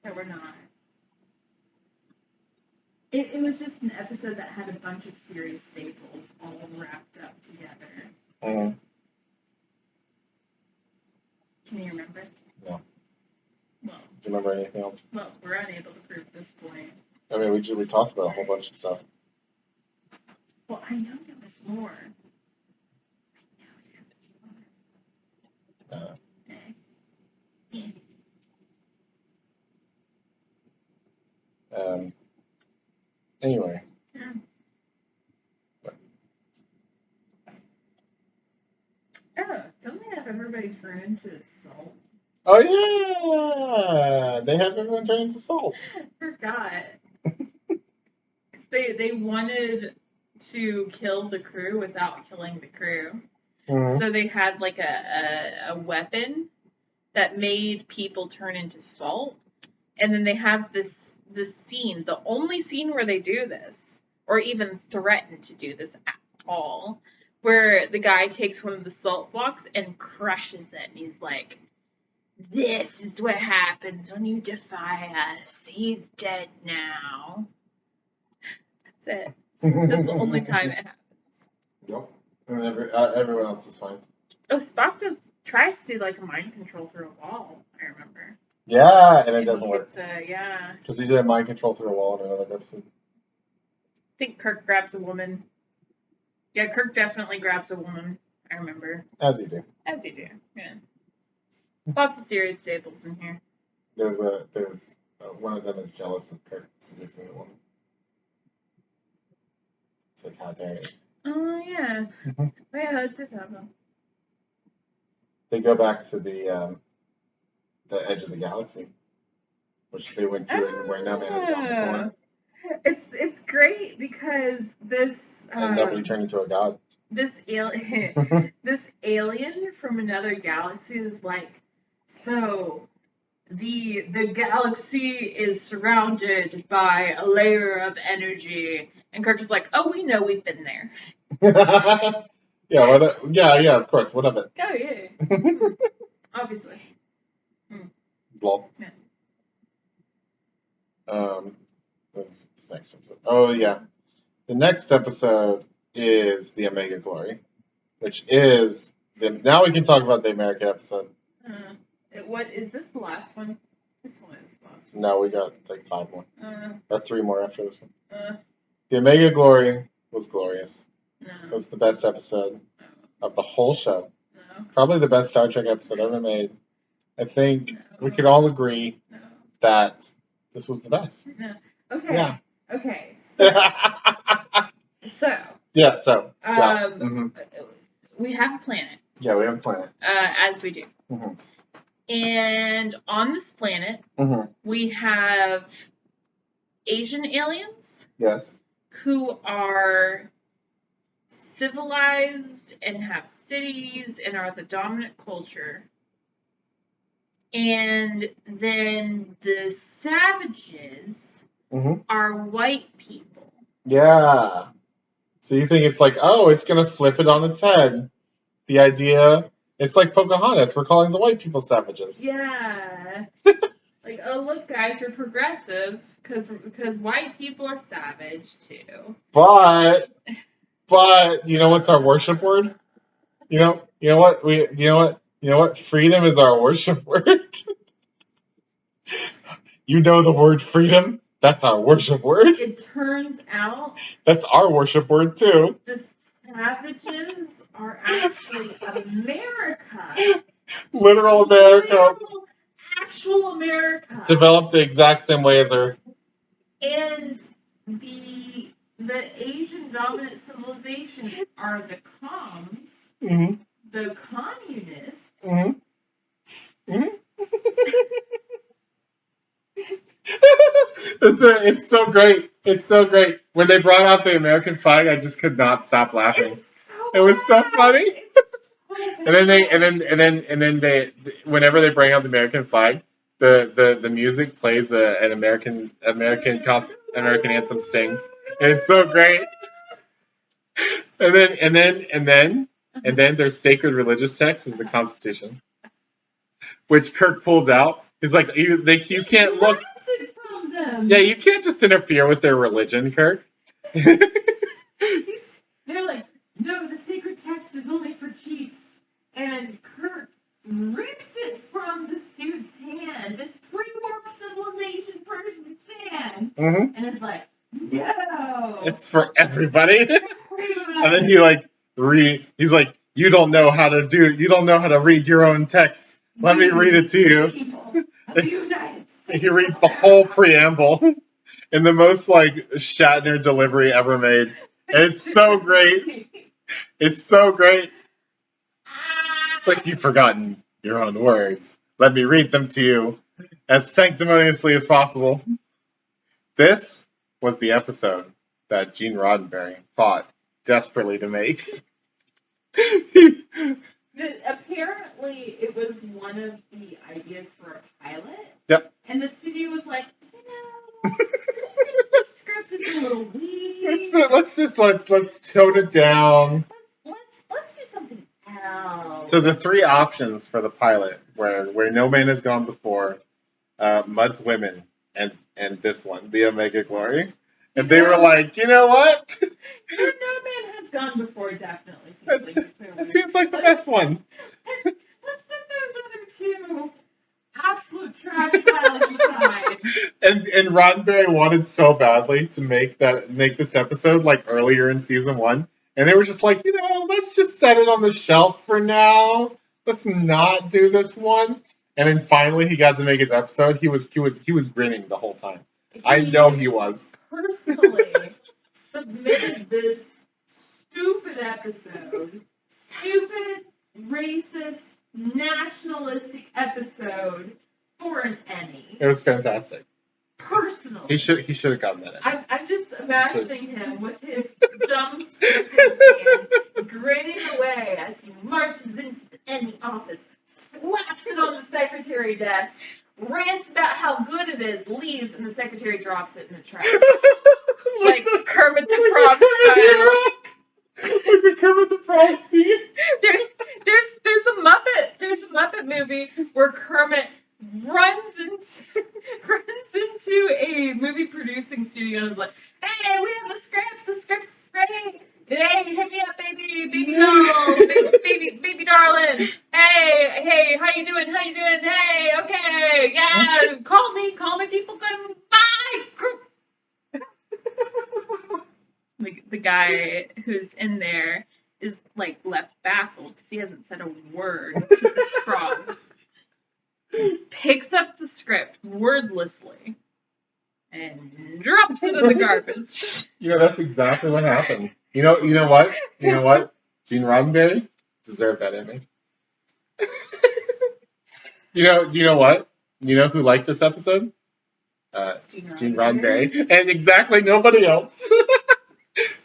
that were not. It was just an episode that had a bunch of series staples all wrapped up together. Mm-hmm. Can you remember? No. Well. Do you remember anything else? Well, we're unable to prove this point. I mean, we talked about a whole bunch of stuff. Well, I know there was more. Anyway. Yeah. Oh, don't they have everybody turn into salt? Oh yeah, they have everyone turn into salt. I forgot. They wanted to kill the crew without killing the crew. Mm-hmm. So they had like a weapon that made people turn into salt. And then they have this scene, the only scene where they do this, or even threaten to do this at all, where the guy takes one of the salt blocks and crushes it, and he's like, "This is what happens when you defy us. He's dead now." That's it. That's the only time it happens. Yep. And everyone else is fine. Oh, Spock tries to do like a mind control through a wall, I remember. Yeah, and it doesn't work. Yeah. Because he did mind control through a wall in another episode. I think Kirk grabs a woman. Yeah, Kirk definitely grabs a woman, I remember. As you do. Yeah. Lots of serious staples in here. There's one of them is jealous of Kirk seducing a woman. It's like, how dare you? Oh, yeah. Mm-hmm. Oh, yeah, that did happen. They go back to the edge of the galaxy, which they went to and where no man has gone before. It's great because this and nobody turned into a god. This alien from another galaxy is like So the galaxy is surrounded by a layer of energy, and Kirk is like, "Oh, we know, we've been there." Yeah, of course, what of it? Oh yeah, obviously. Lol. Yeah. What's this next episode? Oh yeah, the next episode is the Omega Glory, which is now we can talk about the American episode. What is this? The last one? This one is the last one. No, we got like 5 more or 3 more after this one. Uh, The Omega Glory was glorious. no. It was the best episode of the whole show. No. Probably the best Star Trek episode ever made. I think we could all agree that this was the best. No. Okay. Yeah. Okay. Yeah, So. so. Yeah. Mhm. We have a planet. Yeah, we have a planet. As we do. Mhm. And on this planet, Mhm. we have Asian aliens Yes. who are civilized and have cities and are the dominant culture. And then the savages Mhm. are white people. Yeah. So you think it's like, oh, it's going to flip it on its head. The idea, it's like Pocahontas. We're calling the white people savages. Yeah. Like, oh, look, guys, we're progressive because white people are savage, too. But you know what's our worship word? You know what? Freedom is our worship word. You know the word freedom? That's our worship word. It turns out That's our worship word too. the savages are actually America. Literal America. Literal, actual America. Developed the exact same way as Earth. And the Asian dominant civilizations are the comms, Mm-hmm. the communists. Mm-hmm. Mm-hmm. It's so great. It's so great. When they brought out the American flag, I just could not stop laughing. It was so funny. And then they whenever they bring out the American flag, the music plays an American anthem sting. And it's so great. And then their sacred religious text is the Constitution, which Kirk pulls out. He's like, you can't look. Yeah, you can't just interfere with their religion, Kirk. They're like, no, the sacred text is only for chiefs. And Kirk rips it from this dude's hand, this pre-warp civilization person's hand. Mm-hmm. And it's like, no. It's for everybody. Everybody. And then he's like, you don't know how to read your own text. Let me read it to you. People of the United States. He reads the whole preamble in the most like Shatner delivery ever made. And it's so great. It's so great. It's like you've forgotten your own words. Let me read them to you as sanctimoniously as possible. This was the episode that Gene Roddenberry fought desperately to make. Apparently, it was one of the ideas for a pilot. Yep. And the studio was like, the script is a little weak. Let's tone it down. Let's do something else. So the 3 options for the pilot, where no man has gone before, Mudd's Women, and this one, the Omega Glory. And they were like, you know what? No man has gone before, definitely. It seems like the best one. Let's set those other 2 absolute trash piles aside. And Roddenberry wanted so badly to make this episode like earlier in season 1, and they were just like, let's just set it on the shelf for now. Let's not do this one. And then finally, he got to make his episode. He was grinning the whole time. I know he was. Personally submitted this stupid episode, stupid, racist, nationalistic episode for an Emmy. It was fantastic. Personally. He should have gotten that Emmy. I'm just imagining him with his dumb script in his hand, grinning away as he marches into the Emmy office, slaps it on the secretary desk, rants about how good it is, leaves, and the secretary drops it in the trash. Like Kermit the Frog style. Like the Kermit the Frog scene. There's a Muppet movie where Kermit runs into a movie producing studio and is like, "Hey, we have the script's great. Hey, hit me up, baby doll, baby darling. Hey, how you doing? Hey, okay, yeah, call me, people come by." The guy who's in there is like left baffled because he hasn't said a word to this frog. Picks up the script wordlessly and drops it in the garbage. That's exactly what happened. You know what? Gene Roddenberry deserved that ending. Do you know what? You know who liked this episode? Gene Roddenberry. And exactly nobody else.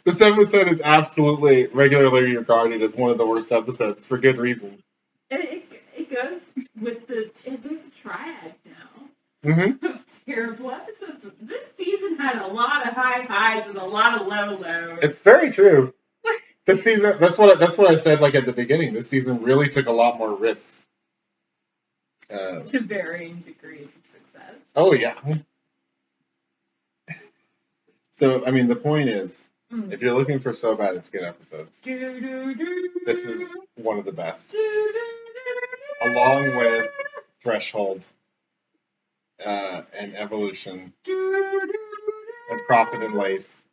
This episode is absolutely regularly regarded as one of the worst episodes for good reason. It goes with there's a triad now. Mm-hmm. Of terrible episodes. This season had a lot of high highs and a lot of low lows. It's very true. This season, that's what I said like at the beginning. This season really took a lot more risks. To varying degrees of success. Oh yeah. So I mean, the point is, if you're looking for So Bad It's Good episodes, this is one of the best. Along with Threshold, and Evolution, and Prophet and Lace.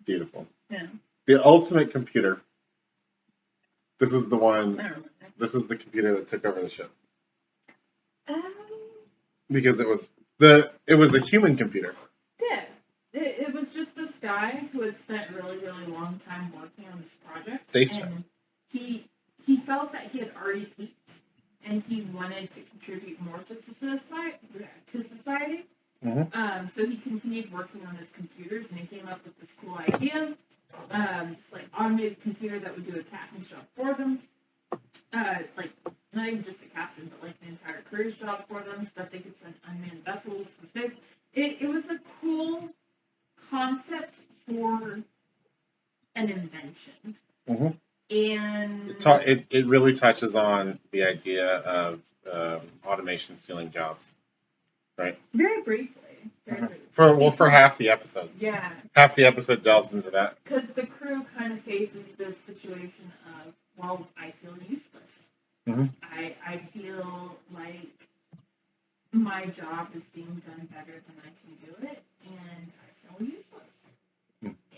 Beautiful. Yeah. The Ultimate Computer. This is the one. This is the computer that took over the ship. Because it was a human computer. Yeah. It was just this guy who had spent a really, really long time working on this project. Daystrom. And he felt that he had already peaked, and he wanted to contribute more to society. Mm-hmm. So he continued working on his computers, and he came up with this cool idea. This like automated computer that would do a captain's job for them. Like not even just a captain, but like an entire crew's job for them, so that they could send unmanned vessels to space. It was a cool concept for an invention. Mm-hmm. And it really touches on the idea of automation stealing jobs, right? Very briefly. For half the episode. Yeah. Half the episode delves into that. Because the crew kind of faces this situation of, well, I feel useless. Mm-hmm. I feel like my job is being done better than I can do it, and I feel useless.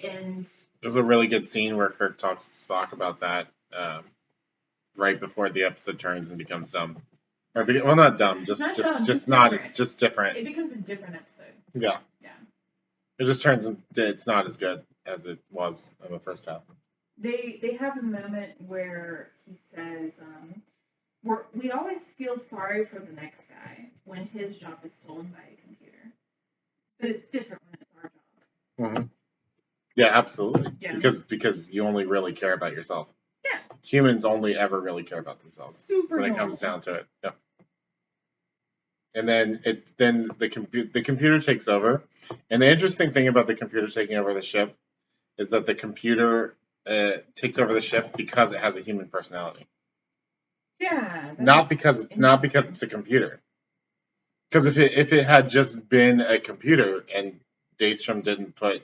And there's a really good scene where Kirk talks to Spock about that right before the episode turns and becomes dumb. Well, not dumb, just different. It becomes a different episode. Yeah. Yeah. It just turns into it's not as good as it was in the first half. They have a moment where he says, we always feel sorry for the next guy when his job is stolen by a computer. But it's different when it's our job. Mm-hmm. Yeah, absolutely. Yeah. Because you only really care about yourself. Yeah. Humans only ever really care about themselves. Super when normal. It comes down to it. Yeah. And then the computer takes over. And the interesting thing about the computer taking over the ship is that the computer takes over the ship because it has a human personality. Yeah. Not because it's a computer. Because if it had just been a computer and Daystrom didn't put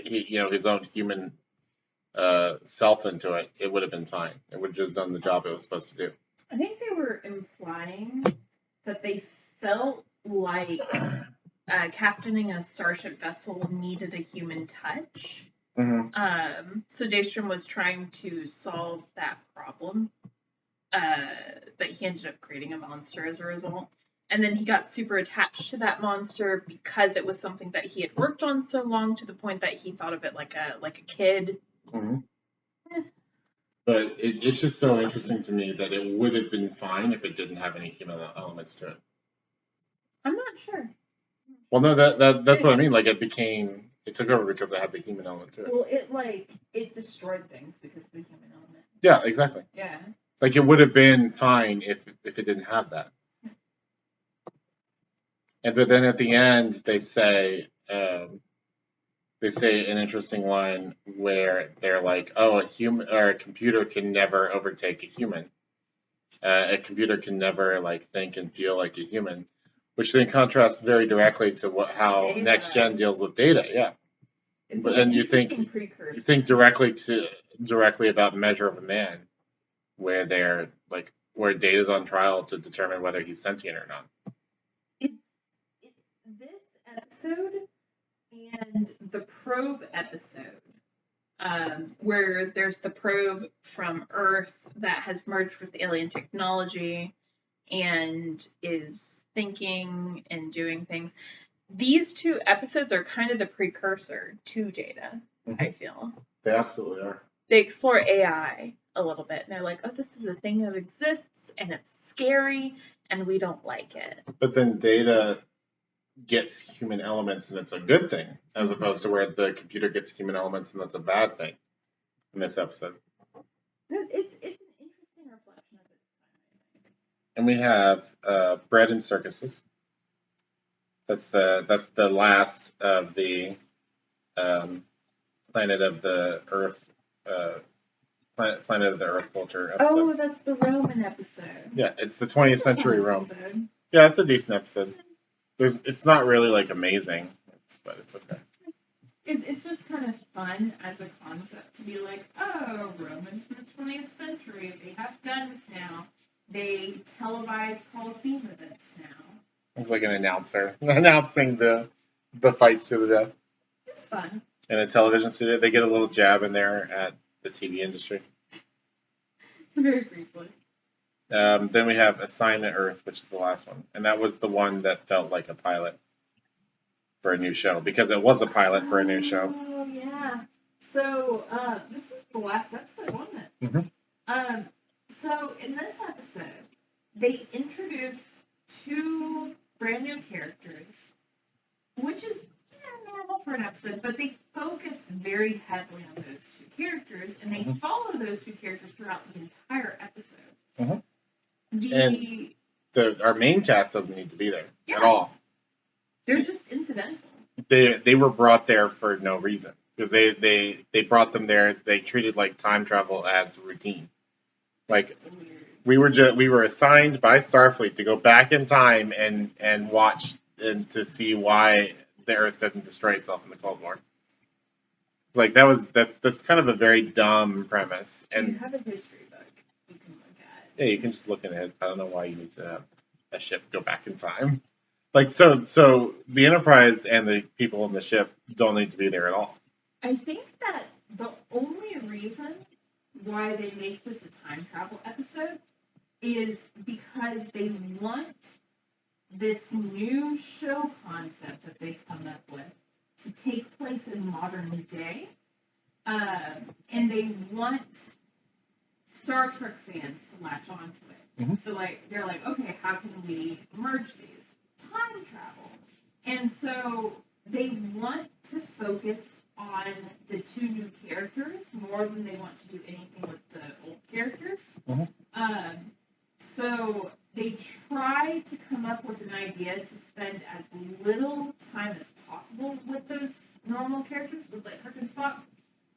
his own human self into it, it would have been fine. It would have just done the job it was supposed to do. I think they were implying that they felt like captaining a starship vessel needed a human touch. Mm-hmm. So Daystrom was trying to solve that problem, but he ended up creating a monster as a result. And then he got super attached to that monster because it was something that he had worked on so long, to the point that he thought of it like a kid. Mm-hmm. But it's just so interesting to me that it would have been fine if it didn't have any human elements to it. I'm not sure. Well, no, that's what I mean. Like it took over because it had the human element to it. Well, it destroyed things because of the human element. Yeah, exactly. Yeah. Like it would have been fine if it didn't have that. And but then at the end they say an interesting line where they're like, "Oh, a human or a computer can never overtake a human. A computer can never like think and feel like a human," which then contrasts very directly to how Data. next gen deals with data. Yeah, It's but an then interesting you precursor. think directly about Measure of a Man, where they're like where data's on trial to determine whether he's sentient or not. This episode and the probe episode, where there's the probe from Earth that has merged with alien technology and is thinking and doing things. These two episodes are kind of the precursor to Data, I feel. They absolutely are. They explore AI a little bit, and they're like, oh, this is a thing that exists, and it's scary, and we don't like it. But then Data gets human elements, and it's a good thing, as opposed to where the computer gets human elements, and that's a bad thing in this episode. It's an interesting reflection of its time, I think. And we have Bread and Circuses. That's the last of the Planet of the Earth Planet of the Earth culture episodes. Oh, that's the Roman episode. Yeah, it's the 20th century Rome. Episode. Yeah, it's a decent episode. It's not really like amazing, but it's okay. It's just kind of fun as a concept to be like, oh, Romans in the 20th century, they have guns now. They televise Coliseum events now. It's like an announcer announcing the fights to the death. It's fun. In a television studio, they get a little jab in there at the TV industry. Very briefly. Then we have Assignment Earth, which is the last one, and that was the one that felt like a pilot for a new show because it was a pilot for a new show. Oh yeah. So this was the last episode, wasn't it? Mm-hmm. So in this episode, they introduce two brand new characters, which is normal for an episode, but they focus very heavily on those two characters, and they follow those two characters throughout the entire episode. Our main cast doesn't need to be there at all. They're just incidental. They were brought there for no reason. They brought them there. They treated like time travel as routine. Like we were assigned by Starfleet to go back in time and watch and to see why the Earth didn't destroy itself in the Cold War. Like that's kind of a very dumb premise. Do you have a history book you can look at? Yeah, you can just look at it. I don't know why you need to have a ship go back in time. Like so the Enterprise and the people on the ship don't need to be there at all. I think that the only reason why they make this a time travel episode is because they want this new show concept that they come up with to take place in modern day, and they want Star Trek fans to latch onto it. Mm-hmm. So they're like, okay, how can we merge these? Time travel. And so they want to focus on the two new characters more than they want to do anything with the old characters. Mm-hmm. So they try to come up with an idea to spend as little time as possible with those normal characters, with like Kirk and Spock.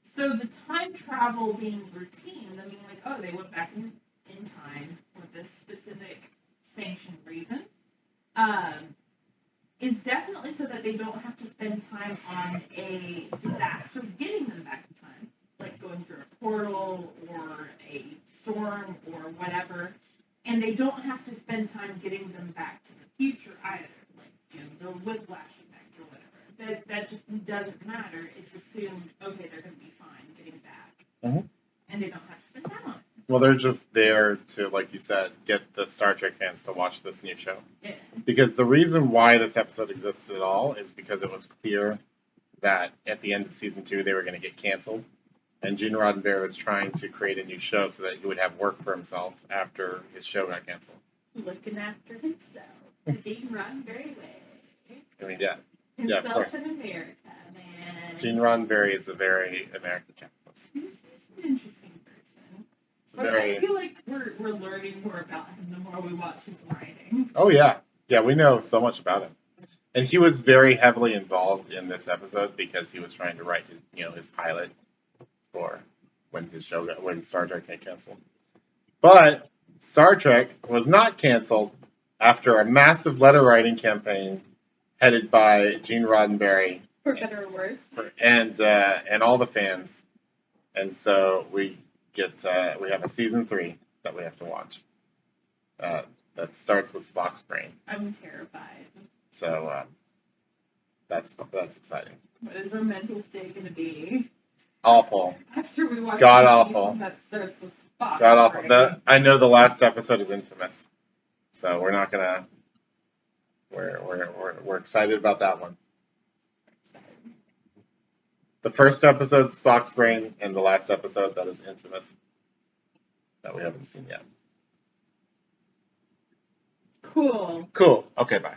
So the time travel being routine, I mean, like, oh, they went back in time for this specific sanctioned reason, is definitely so that they don't have to spend time on a disaster getting them back in time, like going through a portal or a storm or whatever. And they don't have to spend time getting them back to the future either, like doing the whiplash effect or whatever. That just doesn't matter. It's assumed, okay, they're going to be fine getting back. Mm-hmm. And they don't have to spend time on it. Well, they're just there to, like you said, get the Star Trek fans to watch this new show. Yeah. Because the reason why this episode exists at all is because it was clear that at the end of season 2 they were going to get canceled. And Gene Roddenberry was trying to create a new show so that he would have work for himself after his show got canceled. Looking after himself. The Gene Roddenberry way. I mean, yeah. Himself of course. in America, man. Gene Roddenberry is a very American capitalist. He's an interesting person. It's a But I very. feel like we're learning more about him the more we watch his writing. Oh yeah, yeah. We know so much about him, and he was very heavily involved in this episode because he was trying to write his pilot for when Star Trek got canceled. But Star Trek was not canceled after a massive letter writing campaign headed by Gene Roddenberry For better or worse. and all the fans, and so we have a season 3 that we have to watch. That starts with Spock's brain. I'm terrified. So that's exciting. What is our mental state going to be? Awful. After we watch God the awful. season that starts with Spock. God awful. brain? I know the last episode is infamous, so we're not gonna. We're excited about that one. The first episode, Spock's brain, and the last episode that is infamous that we haven't seen yet. Cool. Cool. Okay, bye.